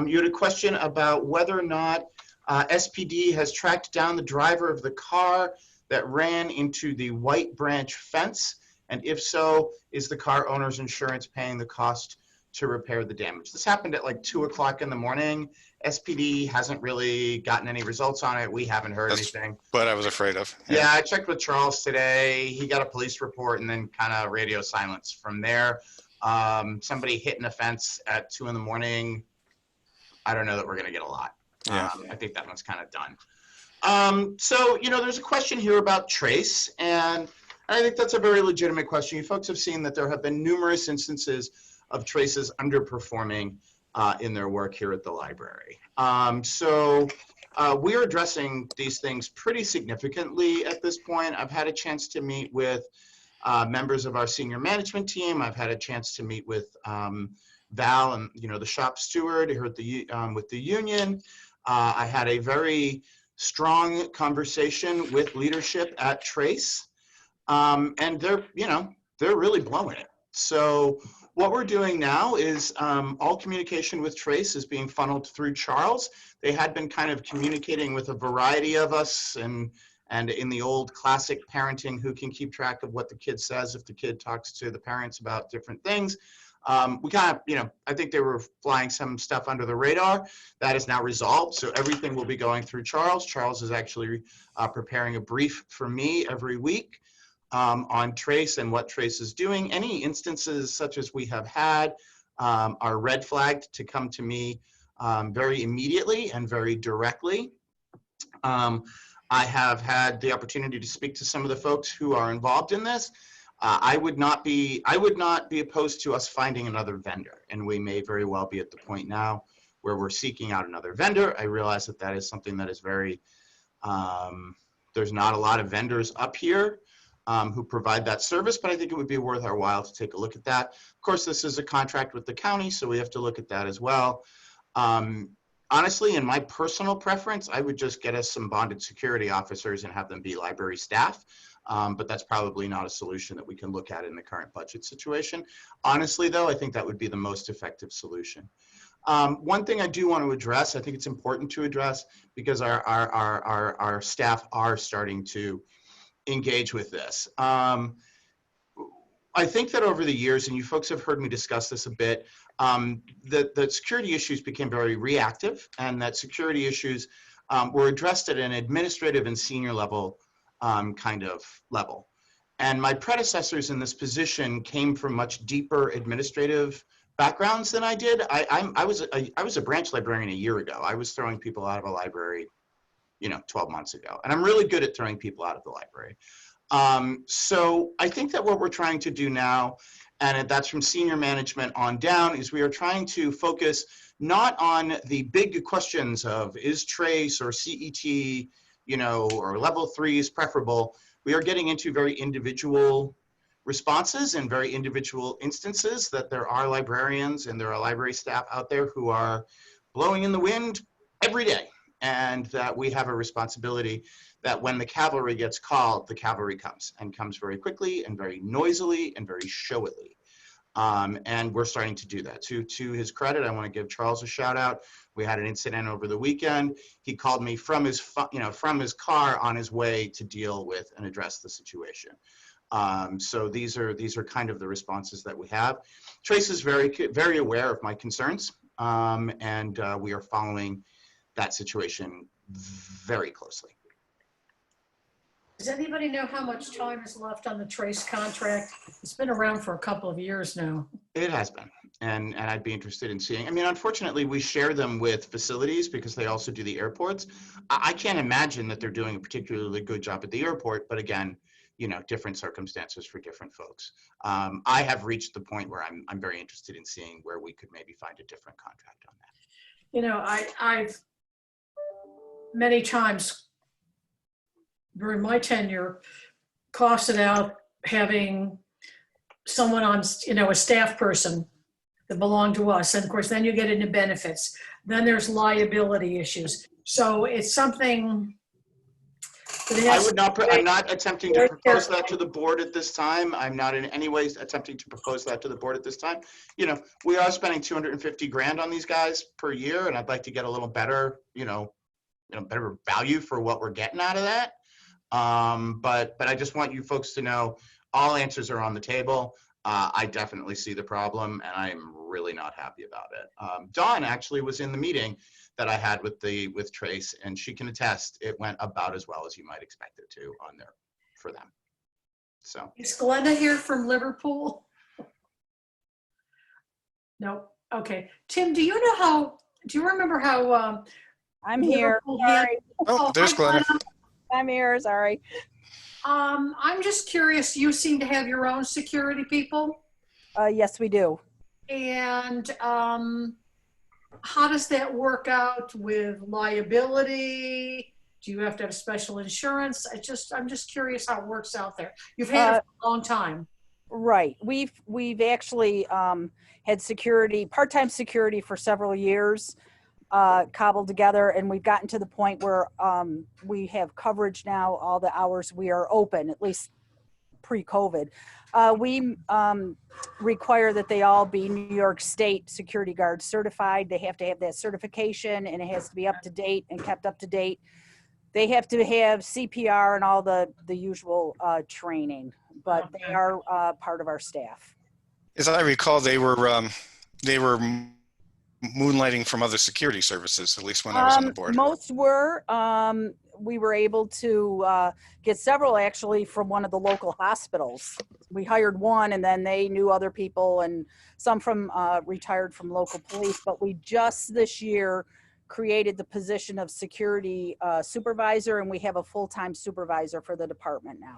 You had a question about whether or not SPD has tracked down the driver of the car that ran into the White Branch fence, and if so, is the car owner's insurance paying the cost to repair the damage? This happened at like 2 o'clock in the morning. SPD hasn't really gotten any results on it. We haven't heard anything. What I was afraid of. Yeah, I checked with Charles today. He got a police report and then kind of radio silence from there. Somebody hitting a fence at 2 in the morning. I don't know that we're going to get a lot. Yeah. I think that one's kind of done. So, there's a question here about Trace, and I think that's a very legitimate question. You folks have seen that there have been numerous instances of Trace's underperforming in their work here at the library. We're addressing these things pretty significantly at this point. I've had a chance to meet with members of our senior management team. I've had a chance to meet with Val and the shop steward here at with the union. I had a very strong conversation with leadership at Trace, and they're really blowing it. So what we're doing now is all communication with Trace is being funneled through Charles. They had been kind of communicating with a variety of us, and in the old classic parenting, who can keep track of what the kid says if the kid talks to the parents about different things. We kind of, I think they were flying some stuff under the radar. That is now resolved, so everything will be going through Charles. Charles is actually preparing a brief for me every week on Trace and what Trace is doing. Any instances such as we have had are red flagged to come to me very immediately and very directly. I have had the opportunity to speak to some of the folks who are involved in this. I would not be opposed to us finding another vendor, and we may very well be at the point now where we're seeking out another vendor. I realize that that is something that is very, there's not a lot of vendors up here who provide that service, but I think it would be worth our while to take a look at that. Of course, this is a contract with the county, so we have to look at that as well. Honestly, in my personal preference, I would just get us some bonded security officers and have them be library staff. But that's probably not a solution that we can look at in the current budget situation. Honestly, though, I think that would be the most effective solution. One thing I do want to address, I think it's important to address, because our staff are starting to engage with this. I think that over the years, and you folks have heard me discuss this a bit, that security issues became very reactive, and that security issues were addressed at an administrative and senior level kind of level. And my predecessors in this position came from much deeper administrative backgrounds than I did. I was a branch librarian a year ago. I was throwing people out of a library, 12 months ago. And I'm really good at throwing people out of the library. So I think that what we're trying to do now, and that's from senior management on down, is we are trying to focus not on the big questions of is Trace or CET, or level 3 is preferable. We are getting into very individual responses and very individual instances that there are librarians and there are library staff out there who are blowing in the wind every day. And that we have a responsibility that when the cavalry gets called, the cavalry comes, and comes very quickly and very noisily and very showily. And we're starting to do that. To his credit, I want to give Charles a shout out. We had an incident over the weekend. He called me from his car on his way to deal with and address the situation. So these are kind of the responses that we have. Trace is very aware of my concerns, and we are following that situation very closely. Does anybody know how much time is left on the Trace contract? It's been around for a couple of years now. It has been, and I'd be interested in seeing. I mean, unfortunately, we share them with facilities because they also do the airports. I can't imagine that they're doing a particularly good job at the airport, but again, different circumstances for different folks. I have reached the point where I'm very interested in seeing where we could maybe find a different contract on that. I've many times during my tenure costed out having someone on, a staff person that belonged to us. And of course, then you get into benefits. Then there's liability issues. So it's something that I'm not attempting to propose that to the board at this time. I'm not in any way attempting to propose that to the board at this time. We are spending 250 grand on these guys per year, and I'd like to get a little better, better value for what we're getting out of that. But I just want you folks to know all answers are on the table. I definitely see the problem, and I'm really not happy about it. Dawn actually was in the meeting that I had with Trace, and she can attest it went about as well as you might expect it to on there for them. So is Glenda here from Liverpool? No. Okay. Tim, do you remember how I'm here. Beautiful hand. Sorry. Oh, there's hi, Glenna. I'm here. Sorry. I'm just curious, you seem to have your own security people, Yes, we do. and how does that work out with liability? Do you have to have special insurance? I'm just curious how it works out there. You've had it for a long time. Right. We've actually had security, part-time security for several years, cobbled together, and we've gotten to the point where we have coverage now all the hours we are open, at least pre-COVID. We require that they all be New York State security guard certified. They have to have that certification, and it has to be up to date and kept up to date. They have to have CPR and all the usual training, but they are part of our staff. As I recall, they were moonlighting from other security services, at least when I was on the board. Most were. We were able to get several actually from one of the local hospitals. We hired one, and then they knew other people, and some from retired from local police. But we just this year created the position of security supervisor, and we have a full-time supervisor for the department now.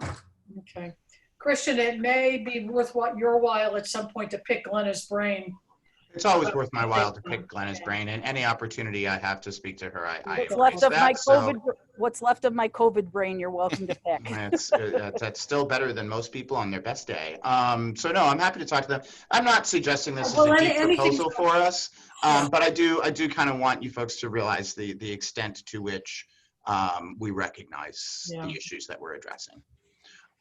Okay. Christian, it may be worth your while at some point to pick Glenna's brain. It's always worth my while to pick Glenna's brain, and any opportunity I have to speak to her, I What's embrace left of that. my So COVID? What's left of my COVID brain? You're welcome to pick. that's still better than most people on their best day. So no, I'm happy to talk to them. I'm not suggesting this is a deep proposal for us, but I do kind of want you folks to realize the extent to which we recognize the issues that we're addressing.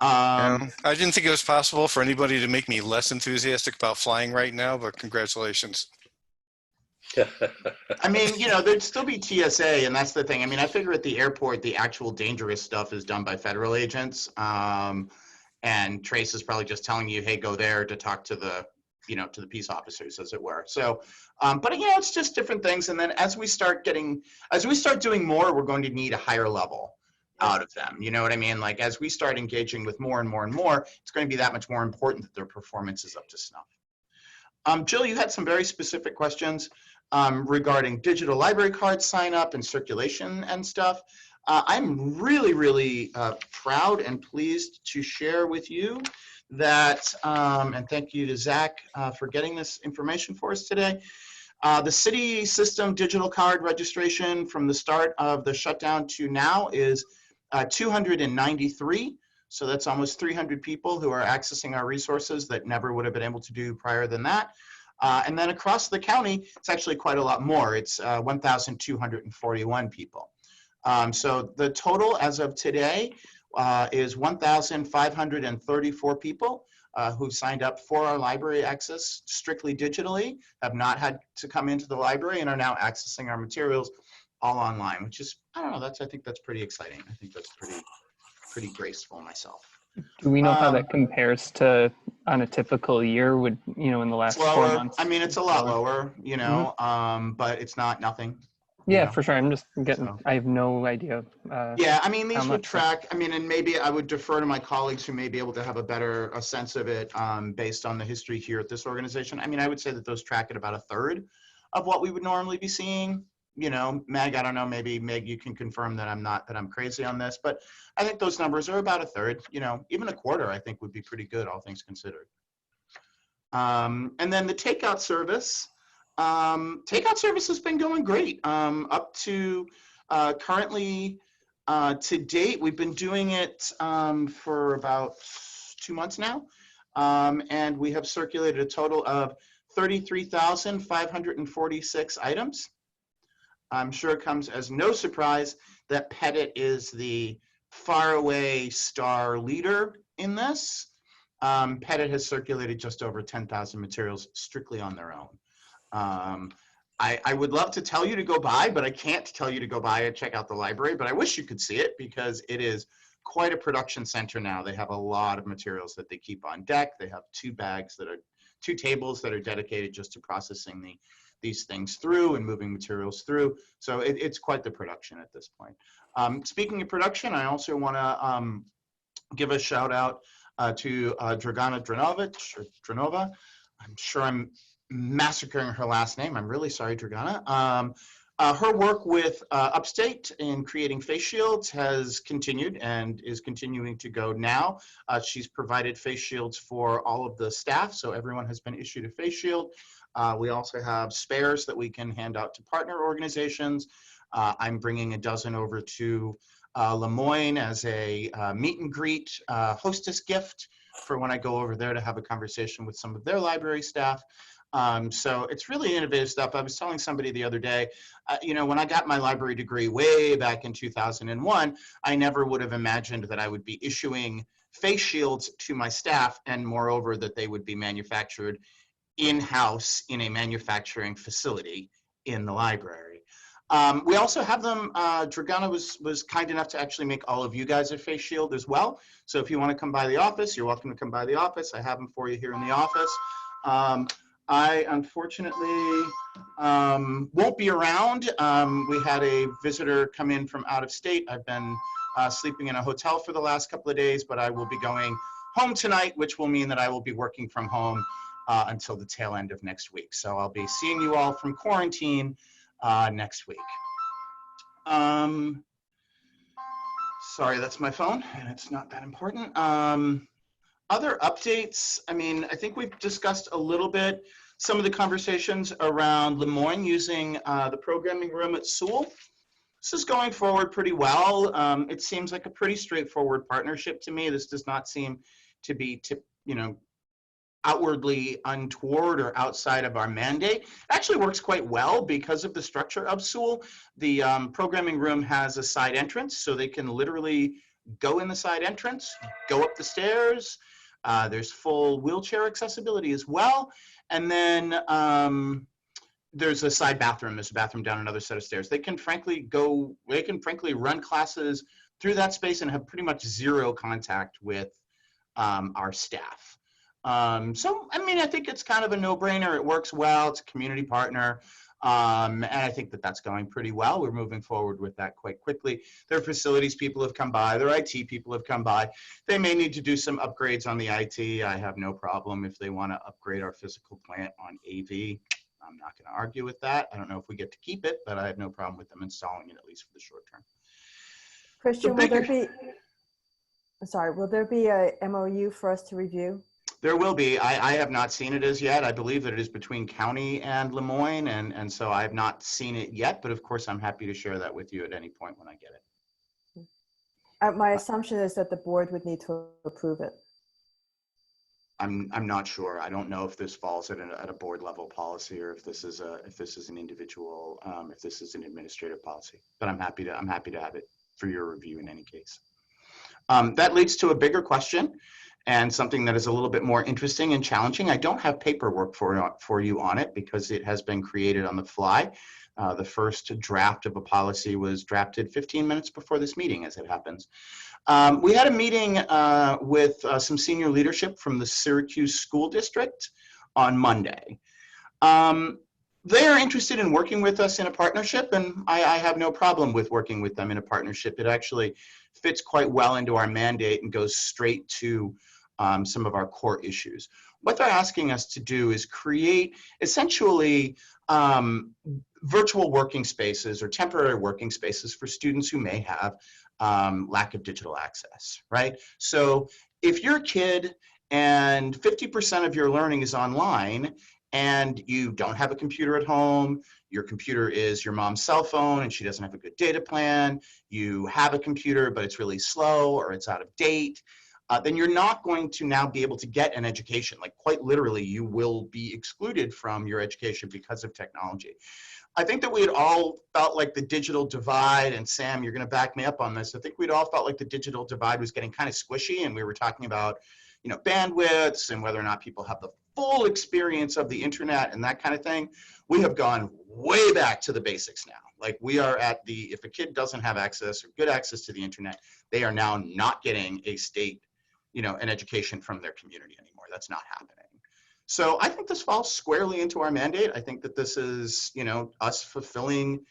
I didn't think it was possible for anybody to make me less enthusiastic about flying right now, but congratulations. I mean, there'd still be TSA, and that's the thing. I mean, I figure at the airport, the actual dangerous stuff is done by federal agents. And Trace is probably just telling you, hey, go there to talk to the, to the peace officers, as it were. So, but it's just different things. And then as we start doing more, we're going to need a higher level out of them. You know what I mean? Like, as we start engaging with more and more and more, it's going to be that much more important that their performance is up to snuff. Jill, you had some very specific questions regarding digital library card sign up and circulation and stuff. I'm really, really proud and pleased to share with you that, and thank you to Zach for getting this information for us today. The city system digital card registration from the start of the shutdown to now is 293. So that's almost 300 people who are accessing our resources that never would have been able to do prior than that. And then across the county, it's actually quite a lot more. It's 1,241 people. So the total as of today is 1,534 people who've signed up for our library access strictly digitally, have not had to come into the library, and are now accessing our materials all online, which is, I don't know, I think that's pretty exciting. I think that's pretty graceful myself. Do we know how that compares to on a typical year? Would, in the last 4 months? I mean, it's a lot lower, but it's not nothing. Yeah, for sure. I'm just I have no idea. Yeah, I mean, these would track, and maybe I would defer to my colleagues who may be able to have a sense of it based on the history here at this organization. I mean, I would say that those track at about a third of what we would normally be seeing. Meg, I don't know, maybe Meg, you can confirm that I'm crazy on this, but I think those numbers are about a third, even a quarter, I think would be pretty good, all things considered. And then the takeout service has been going great. Up to currently to date, we've been doing it for about 2 months now. And we have circulated a total of 33,546 items. I'm sure it comes as no surprise that Pettit is the faraway star leader in this. Pettit has circulated just over 10,000 materials strictly on their own. I would love to tell you to go by, but I can't tell you to go by and check out the library, but I wish you could see it because it is quite a production center now. They have a lot of materials that they keep on deck. They have two tables that are dedicated just to processing these things through and moving materials through. So it's quite the production at this point. Speaking of production, I also want to give a shout out to Dragana Dranova. I'm sure I'm massacring her last name. I'm really sorry, Dragana. Her work with Upstate in creating face shields has continued and is continuing to go now. She's provided face shields for all of the staff, so everyone has been issued a face shield. We also have spares that we can hand out to partner organizations. I'm bringing a dozen over to Lemoyne as a meet and greet hostess gift for when I go over there to have a conversation with some of their library staff. So it's really innovative stuff. I was telling somebody the other day, you know, when I got my library degree way back in 2001, I never would have imagined that I would be issuing face shields to my staff, and moreover, that they would be manufactured in-house in a manufacturing facility in the library. We also have them, Dragana was kind enough to actually make all of you guys a face shield as well. So if you want to come by the office, you're welcome to come by the office. I have them for you here in the office. I unfortunately won't be around. We had a visitor come in from out of state. I've been sleeping in a hotel for the last couple of days, but I will be going home tonight, which will mean that I will be working from home until the tail end of next week. So I'll be seeing you all from quarantine next week. Sorry, that's my phone, and it's not that important. Other updates, I mean, I think we've discussed a little bit some of the conversations around Lemoyne using the programming room at Sewell. This is going forward pretty well. It seems like a pretty straightforward partnership to me. This does not seem to be, you know, outwardly untoward or outside of our mandate. It actually works quite well because of the structure of Sewell. The programming room has a side entrance, so they can literally go in the side entrance, go up the stairs. There's full wheelchair accessibility as well. And then there's a side bathroom. There's a bathroom down another set of stairs. They can frankly run classes through that space and have pretty much zero contact with our staff. So, I mean, I think it's kind of a no-brainer. It works well. It's a community partner. And I think that that's going pretty well. We're moving forward with that quite quickly. Their facilities people have come by. Their IT people have come by. They may need to do some upgrades on the IT. I have no problem if they want to upgrade our physical plant on AV. I'm not going to argue with that. I don't know if we get to keep it, but I have no problem with them installing it, at least for the short term. Christian, will there be a MOU for us to review? There will be. I have not seen it as yet. I believe that it is between county and Lemoyne, and so I have not seen it yet, but of course I'm happy to share that with you at any point when I get it. My assumption is that the board would need to approve it. I'm not sure. I don't know if this falls at a board level policy or if this is an individual, if this is an administrative policy, but I'm happy to have it for your review in any case. That leads to a bigger question and something that is a little bit more interesting and challenging. I don't have paperwork for you on it because it has been created on the fly. The first draft of a policy was drafted 15 minutes before this meeting, as it happens. We had a meeting with some senior leadership from the Syracuse School District on Monday. They are interested in working with us in a partnership, and I have no problem with working with them in a partnership. It actually fits quite well into our mandate and goes straight to some of our core issues. What they're asking us to do is create essentially virtual working spaces or temporary working spaces for students who may have lack of digital access, right? So if you're a kid and 50% of your learning is online and you don't have a computer at home, your computer is your mom's cell phone and she doesn't have a good data plan, you have a computer but it's really slow or it's out of date, then you're not going to now be able to get an education. Like quite literally, you will be excluded from your education because of technology. I think that we had all felt like the digital divide, and Sam, you're going to back me up on this. I think we'd all felt like the digital divide was getting kind of squishy, and we were talking about, you know, bandwidths and whether or not people have the full experience of the internet and that kind of thing. We have gone way back to the basics now. Like we are at the, if a kid doesn't have access or good access to the internet, they are now not getting a state, you know, an education from their community anymore. That's not happening. So I think this falls squarely into our mandate. I think that this is, you know, us fulfilling,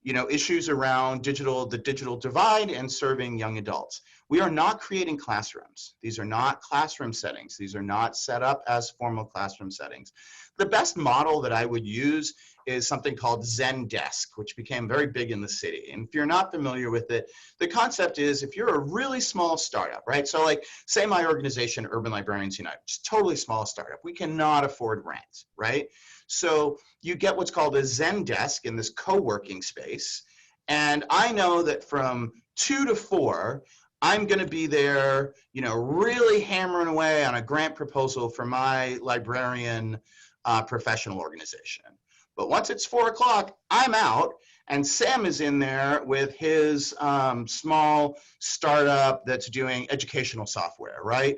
issues around the digital divide and serving young adults. We are not creating classrooms. These are not classroom settings. These are not set up as formal classroom settings. The best model that I would use is something called Zendesk, which became very big in the city. And if you're not familiar with it, the concept is if you're a really small startup, right? So like say my organization, Urban Librarians Unite, just totally small startup. We cannot afford rent, right? So you get what's called a Zendesk in this co-working space. And I know that from 2 to 4, I'm going to be there, really hammering away on a grant proposal for my librarian professional organization. But once it's 4 o'clock, I'm out, and Sam is in there with his small startup that's doing educational software, right?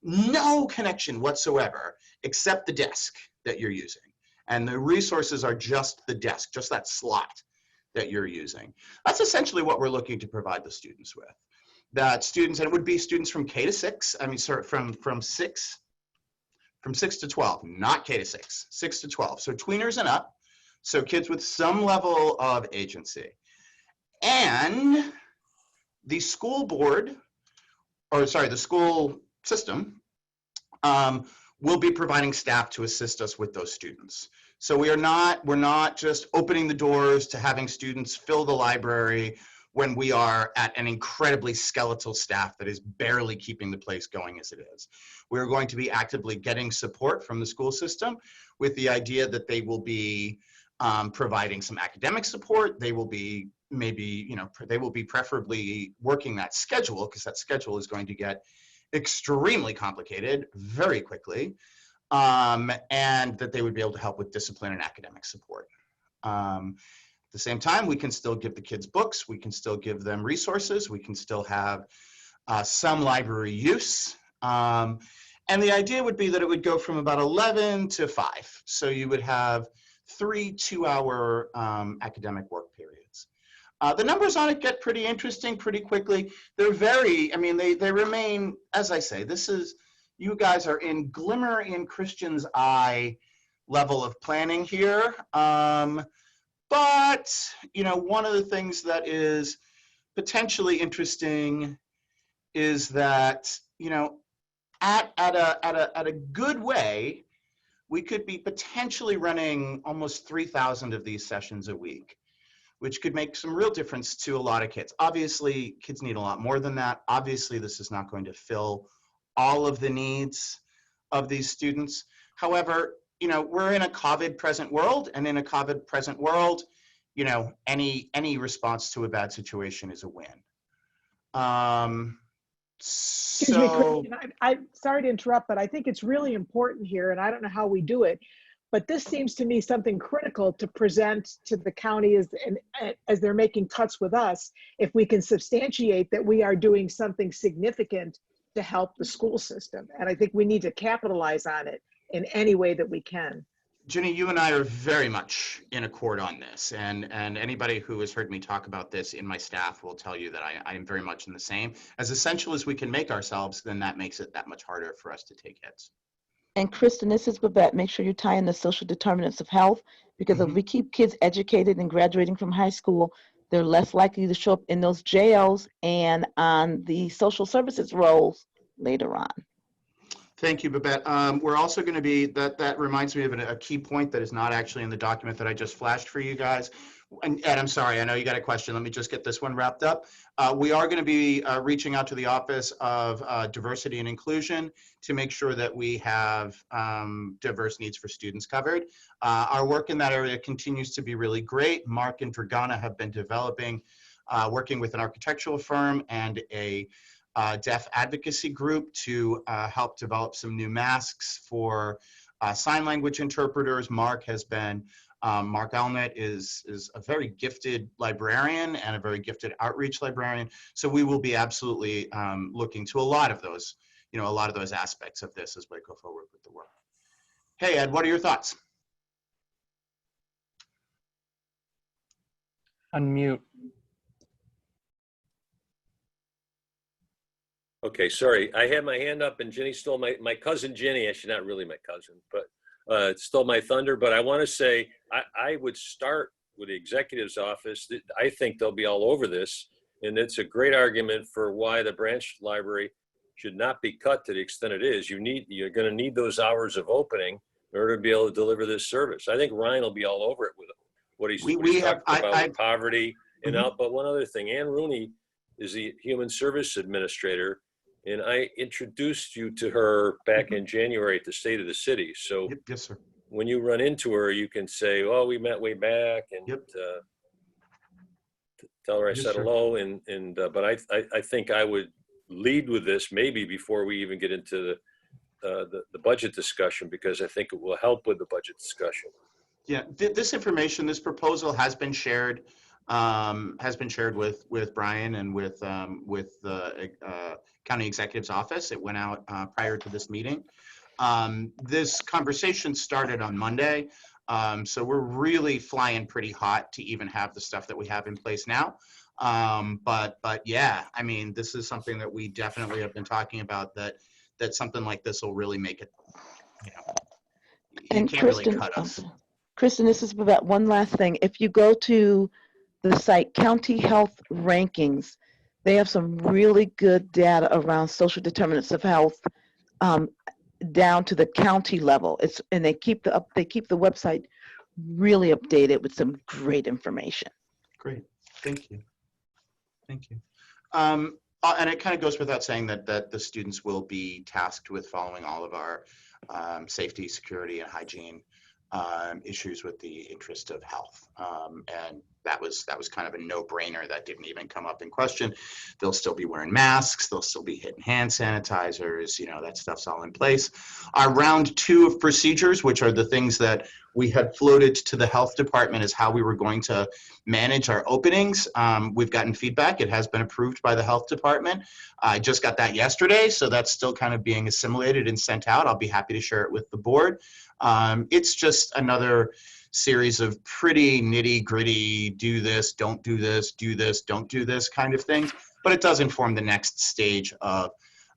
No connection whatsoever, except the desk that you're using. And the resources are just the desk, just that slot that you're using. That's essentially what we're looking to provide the students with. That students, and it would be students from K to 6, from 6 to 12, not K to 6, 6 to 12. So tweeners and up, so kids with some level of agency. And the school board, the school system, will be providing staff to assist us with those students. So we're not just opening the doors to having students fill the library when we are at an incredibly skeletal staff that is barely keeping the place going as it is. We're going to be actively getting support from the school system with the idea that they will be providing some academic support. They will be they will be preferably working that schedule, because that schedule is going to get extremely complicated very quickly, and that they would be able to help with discipline and academic support. At the same time, we can still give the kids books, we can still give them resources, we can still have some library use. And the idea would be that it would go from about 11 to 5. So you would have 3 2-hour academic work periods. The numbers on it get pretty interesting pretty quickly. They're very, they remain, as I say, you guys are in glimmer in Christian's eye level of planning here. But, one of the things that is potentially interesting is that, at a good way, we could be potentially running almost 3,000 of these sessions a week, which could make some real difference to a lot of kids. Obviously, kids need a lot more than that. Obviously, this is not going to fill all of the needs of these students. However, we're in a COVID present world, and in a COVID present world, any response to a bad situation is a win. Excuse me, Christian, I'm sorry to interrupt, but I think it's really important here, and I don't know how we do it, but this seems to me something critical to present to the county as they're making cuts with us, if we can substantiate that we are doing something significant to help the school system. And I think we need to capitalize on it in any way that we can. Ginny, you and I are very much in accord on this, and anybody who has heard me talk about this in my staff will tell you that I am very much in the same. As essential as we can make ourselves, then that makes it that much harder for us to take hits. And Kristen, this is Babette. Make sure you tie in the social determinants of health, because if we keep kids educated and graduating from high school, they're less likely to show up in those jails and on the social services roles later on. Thank you, Babette. We're also going to be, that reminds me of a key point that is not actually in the document that I just flashed for you guys. And Ed, I'm sorry, I know you got a question. Let me just get this one wrapped up. We are going to be reaching out to the Office of Diversity and Inclusion to make sure that we have diverse needs for students covered. Our work in that area continues to be really great. Mark and Dragana have been developing, working with an architectural firm and a deaf advocacy group to help develop some new masks for sign language interpreters. Mark has been, Mark Elnett is a very gifted librarian and a very gifted outreach librarian. So we will be absolutely looking to a lot of those, a lot of those aspects of this as we go forward with the work. Hey, Ed, what are your thoughts? Unmute. Okay, sorry. I had my hand up and Ginny stole my cousin Ginny, actually not really my cousin, but stole my thunder. But I want to say I would start with the executive's office, I think they'll be all over this. And it's a great argument for why the branch library should not be cut to the extent it is. You're going to need those hours of opening in order to be able to deliver this service. I think Ryan will be all over it with what he's talking about with poverty and out. But one other thing, Ann Rooney is the Human Service Administrator, and I introduced you to her back in January at the State of the City. So yes, sir. When you run into her, you can say, "Oh, we met way back," and tell her I said hello. But I think I would lead with this maybe before we even get into the budget discussion, because I think it will help with the budget discussion. Yeah, this information, this proposal has been shared with Brian and with the county executive's office. It went out prior to this meeting. This conversation started on Monday, so we're really flying pretty hot to even have the stuff that we have in place now. But yeah, I mean, this is something that we definitely have been talking about, that something like this will really make it, you And can't Kristen, really cut us. Kristen, this is about one last thing. If you go to the site County Health Rankings, they have some really good data around social determinants of health down to the county level. And they keep the website really updated with some great information. Great, thank you. Thank you. And it kind of goes without saying that the students will be tasked with following all of our safety, security, and hygiene issues with the interest of health. And that was kind of a no-brainer. That didn't even come up in question. They'll still be wearing masks. They'll still be hitting hand sanitizers. That stuff's all in place. Our round 2 of procedures, which are the things that we had floated to the health department, is how we were going to manage our openings. We've gotten feedback. It has been approved by the health department. I just got that yesterday, so that's still kind of being assimilated and sent out. I'll be happy to share it with the board. It's just another series of pretty nitty gritty, do this, don't do this, do this, don't do this kind of things. But it does inform the next stage of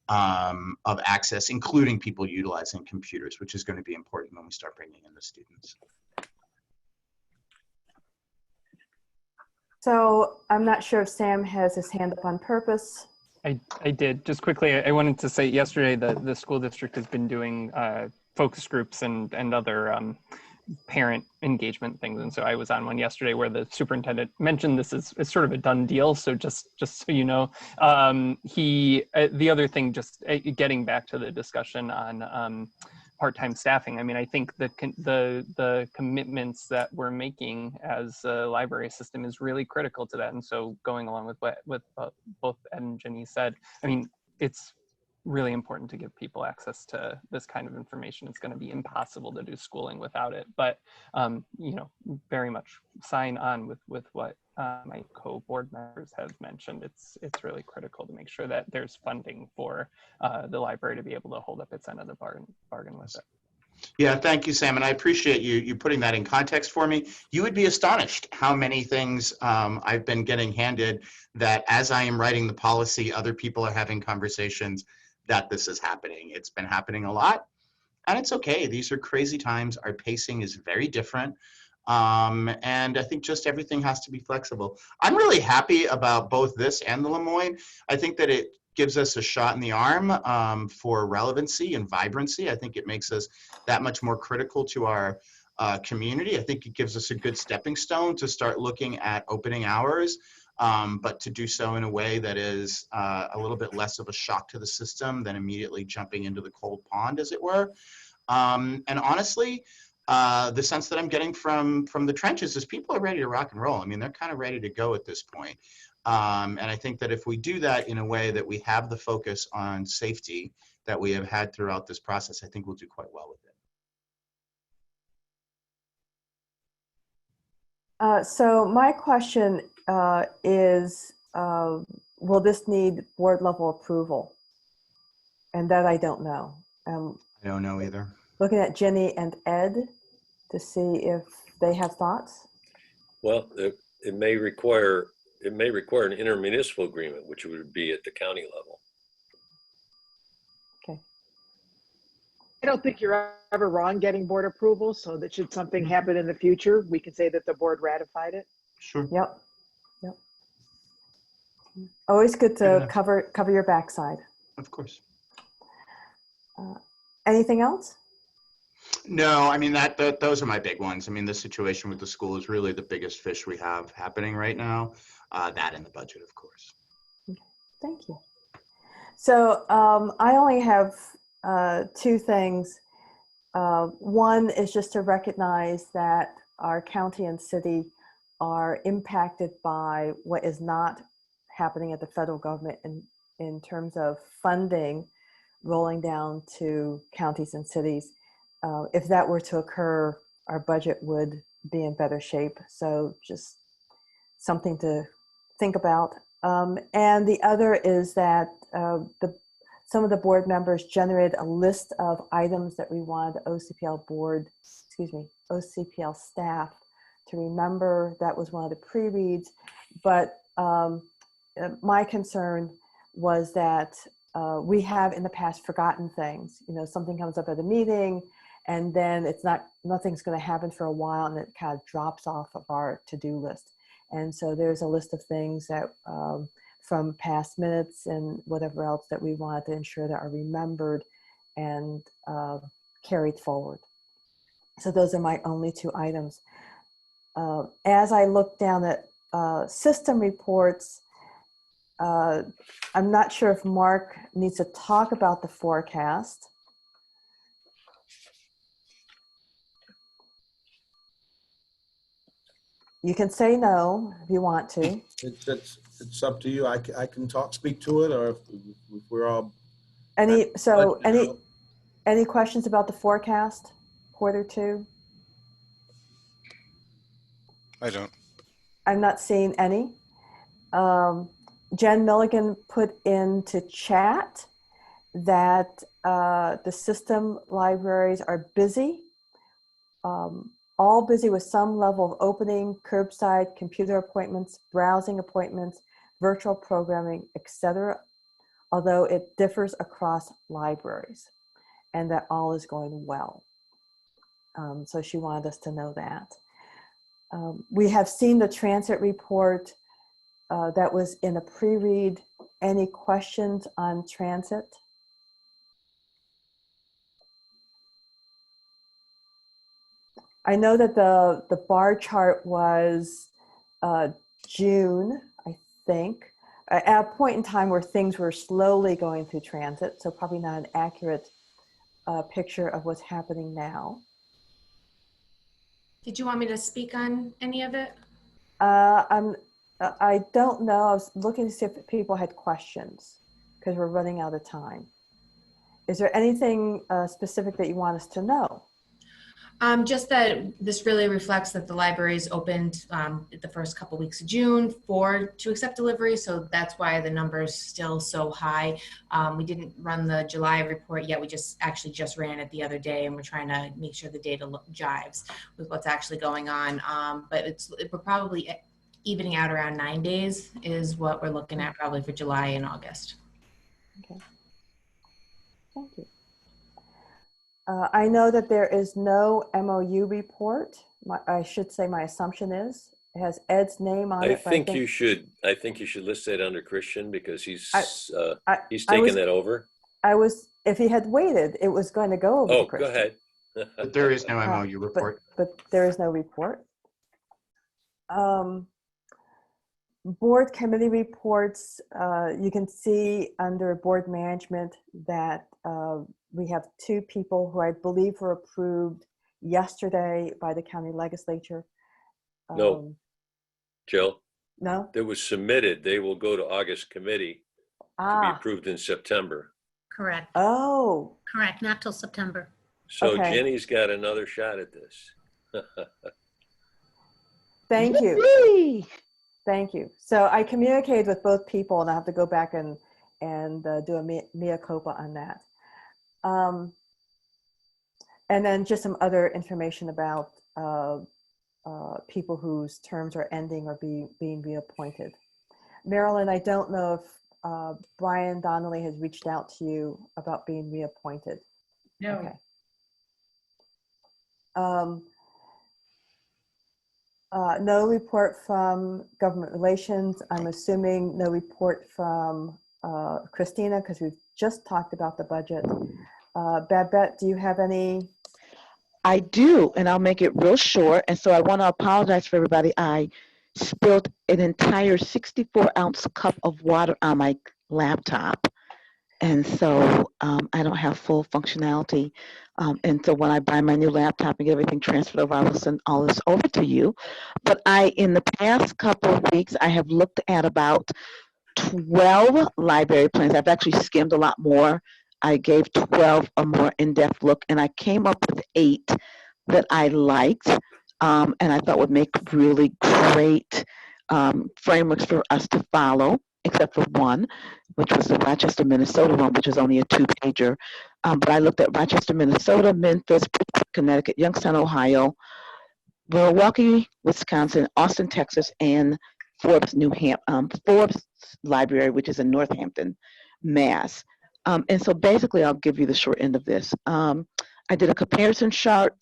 access, including people utilizing computers, which is going to be important when we start bringing in the students. So I'm not sure if Sam has his hand up on purpose. I did. Just quickly, I wanted to say yesterday that the school district has been doing focus groups and other parent engagement things. And so I was on one yesterday where the superintendent mentioned this is sort of a done deal. So just so you know, the other thing, just getting back to the discussion on part-time staffing. I mean, I think the commitments that we're making as a library system is really critical to that. And so going along with what both Ed and Jenny said, I mean, it's really important to give people access to this kind of information. It's going to be impossible to do schooling without it. But, very much sign on with what my co-board members have mentioned. It's really critical to make sure that there's funding for the library to be able to hold up its end of the bargain with it. Yeah, thank you, Sam. And I appreciate you putting that in context for me. You would be astonished how many things I've been getting handed that as I am writing the policy, other people are having conversations that this is happening. It's been happening a lot, and it's okay. These are crazy times. Our pacing is very different. And I think just everything has to be flexible. I'm really happy about both this and the Lemoyne. I think that it gives us a shot in the arm for relevancy and vibrancy. I think it makes us that much more critical to our community. I think it gives us a good stepping stone to start looking at opening hours, but to do so in a way that is a little bit less of a shock to the system than immediately jumping into the cold pond, as it were. And honestly, the sense that I'm getting from the trenches is people are ready to rock and roll. I mean, they're kind of ready to go at this point. And I think that if we do that in a way that we have the focus on safety that we have had throughout this process, I think we'll do quite well with it. So my question is, will this need board level approval? And that I don't know. I don't know either. Looking at Jenny and Ed to see if they have thoughts. Well, it may require an intermunicipal agreement, which would be at the county level. Okay. I don't think you're ever wrong getting board approval, so that should something happen in the future, we can say that the board ratified it. Sure. Yep. Yep. Always good Good to enough. cover your backside. Of course. Anything else? No, I mean, those are my big ones. I mean, the situation with the school is really the biggest fish we have happening right now. That and the budget, of course. Thank you. So I only have two things. One is just to recognize that our county and city are impacted by what is not happening at the federal government in terms of funding rolling down to counties and cities. If that were to occur, our budget would be in better shape. So just something to think about. And the other is that some of the board members generated a list of items that we wanted the OCPL staff to remember. That was one of the pre-reads. But my concern was that we have in the past forgotten things. You know, something comes up at a meeting and then nothing's going to happen for a while and it kind of drops off of our to-do list. And so there's a list of things that from past minutes and whatever else that we wanted to ensure that are remembered and carried forward. So those are my only two items. As I look down at system reports, I'm not sure if Mark needs to talk about the forecast. You can say no if you want to. It's up to you. I can speak to it, or if we're all. Any questions about the forecast, Q2? I don't. I'm not seeing any. Jen Milligan put into chat that the system libraries are busy. All busy with some level of opening, curbside, computer appointments, browsing appointments, virtual programming, etc. Although it differs across libraries, and that all is going well. So she wanted us to know that. We have seen the transit report that was in a pre-read. Any questions on transit? I know that the bar chart was June, I think, at a point in time where things were slowly going through transit, so probably not an accurate picture of what's happening now. Did you want me to speak on any of it? I don't know. I was looking to see if people had questions because we're running out of time. Is there anything specific that you want us to know? Just that this really reflects that the library is opened the first couple weeks of June to accept delivery, so that's why the number is still so high. We didn't run the July report yet. We just ran it the other day, and we're trying to make sure the data jives with what's actually going on. But we're probably evening out around 9 days is what we're looking at probably for July and August. Okay. Thank you. I know that there is no MOU report. I should say my assumption is it has Ed's name on it. I think you should list that under Christian because he's taken that over. If he had waited, it was going to go over to Christian. Go ahead. But there is no MOU report. But there is no report. Board committee reports, you can see under board management that we have two people who I believe were approved yesterday by the county legislature. No, Jill. No? That was submitted. They will go to August committee to be approved in September. Correct. Oh. Correct, not till September. So Okay. Jenny's got another shot at this. Thank you. Thank you. So I communicated with both people, and I have to go back and do a mea culpa on that. And then just some other information about people whose terms are ending or being reappointed. Marilyn, I don't know if Brian Donnelly has reached out to you about being reappointed. No. Okay. Um, no report from government relations. I'm assuming no report from Christina, because we've just talked about the budget. Babette, do you have any? I do, and I'll make it real short. And so I want to apologize for everybody. I spilled an entire 64-ounce cup of water on my laptop. And so I don't have full functionality. And so when I buy my new laptop and get everything transferred over, I will send all this over to you. But in the past couple of weeks, I have looked at about 12 library plans. I've actually skimmed a lot more. I gave 12 a more in-depth look, and I came up with 8 that I liked and I thought would make really great frameworks for us to follow, except for one, which was the Rochester, Minnesota one, which is only a 2-pager. But I looked at Rochester, Minnesota, Memphis, Connecticut, Youngstown, Ohio, Milwaukee, Wisconsin, Austin, Texas, and Forbes Library, which is in Northampton, Mass. And so basically, I'll give you the short end of this. I did a comparison chart,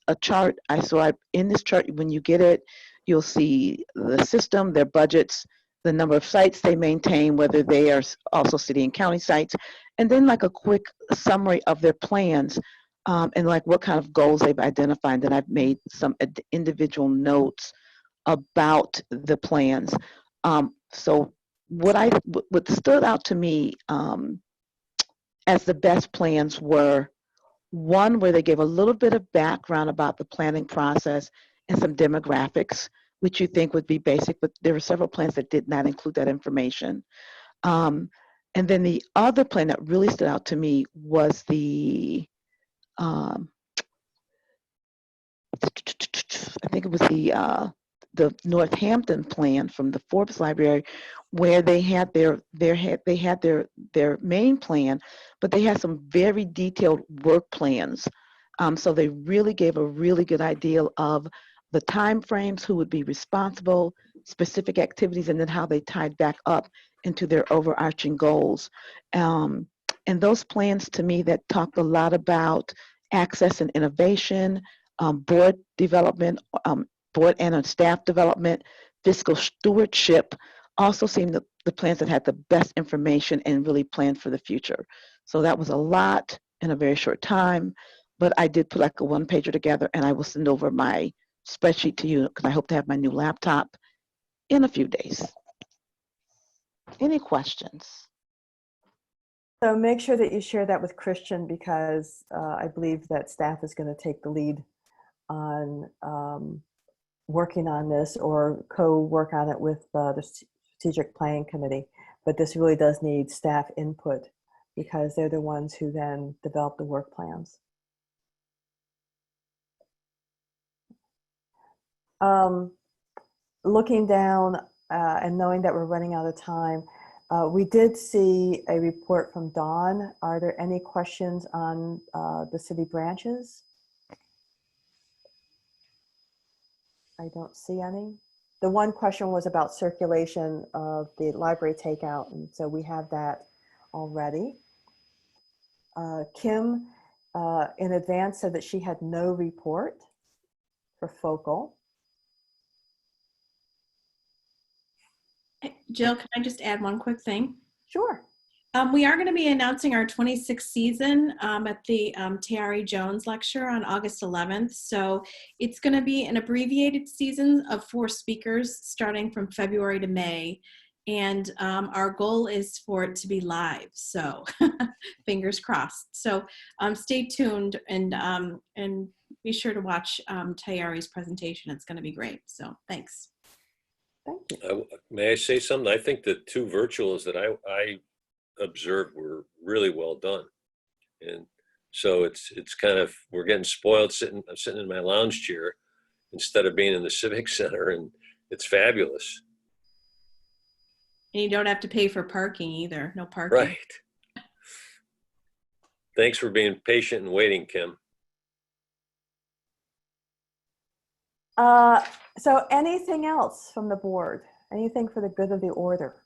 in this chart, when you get it, you'll see the system, their budgets, the number of sites they maintain, whether they are also city and county sites, and then like a quick summary of their plans and like what kind of goals they've identified. Then I've made some individual notes about the plans. So what stood out to me as the best plans were one where they gave a little bit of background about the planning process and some demographics, which you think would be basic, but there were several plans that did not include that information. And then the other plan that really stood out to me was the, I think it was the Northampton plan from the Forbes Library, where they had their main plan, but they had some very detailed work plans. So they really gave a really good idea of the time frames, who would be responsible, specific activities, and then how they tied back up into their overarching goals. And those plans, to me, that talked a lot about access and innovation, board development, board and staff development, fiscal stewardship, also seemed the plans that had the best information and really planned for the future. So that was a lot in a very short time, but I did put like a 1-pager together, and I will send over my spreadsheet to you because I hope to have my new laptop in a few days. Any questions? So make sure that you share that with Christian, because I believe that staff is going to take the lead on working on this or co-work on it with the Strategic Planning Committee. But this really does need staff input because they're the ones who then develop the work plans. Looking down and knowing that we're running out of time, we did see a report from Dawn. Are there any questions on the city branches? I don't see any. The one question was about circulation of the library takeout, and so we have that already. Kim, in advance, said that she had no report for Focal. Jill, can I just add one quick thing? Sure. We are going to be announcing our 26th season at the Tiare Jones lecture on August 11th. So it's going to be an abbreviated season of 4 speakers starting from February to May. And our goal is for it to be live. So fingers crossed. So stay tuned and be sure to watch Tiare's presentation. It's going to be great. So thanks. Thank you. May I say something? I think the 2 virtuals that I observed were really well done, and so it's kind of, we're getting spoiled sitting in my lounge chair instead of being in the Civic Center, and it's fabulous. And you don't have to pay for parking either. No parking. Right. Thanks for being patient and waiting, Kim. So anything else from the board? Anything for the good of the order?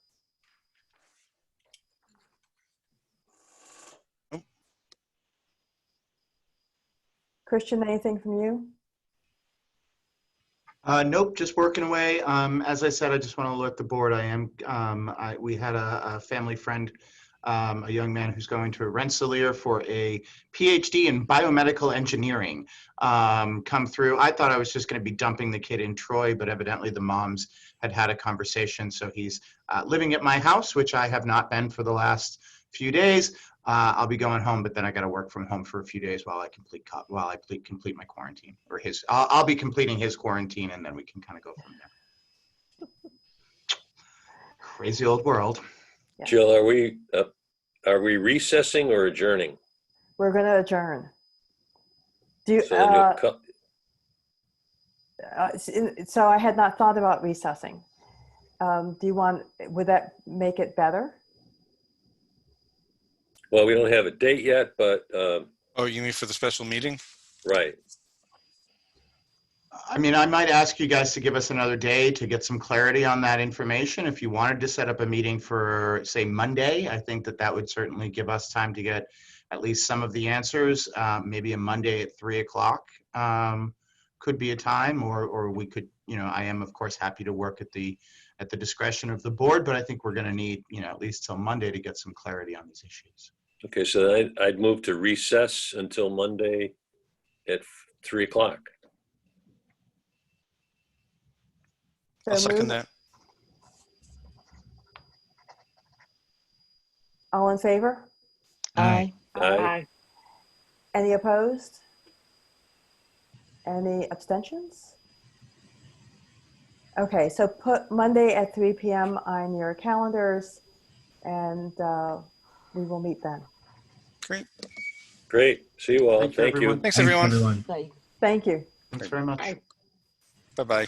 Christian, anything from you? Nope, just working away. As I said, I just want to alert the board. We had a family friend, a young man who's going to Rensselaer for a PhD in biomedical engineering, come through. I thought I was just going to be dumping the kid in Troy, but evidently the moms had a conversation. So he's living at my house, which I have not been for the last few days. I'll be going home, but then I got to work from home for a few days while I complete my quarantine, or I'll be completing his quarantine, and then we can kind of go from there. Crazy old world. Yeah. Jill, are we recessing or adjourning? We're going to adjourn. Do you, So the new so I had not thought about recessing. Would that make it better? Well, we don't have a date yet, but Oh, you mean for the special meeting? right. I mean, I might ask you guys to give us another day to get some clarity on that information. If you wanted to set up a meeting for, say, Monday, I think that would certainly give us time to get at least some of the answers. Maybe a Monday at 3 o'clock could be a time, or we could, I am of course happy to work at the discretion of the board, but I think we're going to need, at least till Monday to get some clarity on these issues. Okay, so I'd move to recess until Monday at 3 o'clock. I'll second that. All in favor? Aye. Aye. Any opposed? Any abstentions? Okay, so put Monday at 3 p.m. on your calendars, and we will meet then. Great. Great. See you all. Thank you, Thank you. everyone. Thanks, everyone. Thank you. Thanks very much. Bye-bye.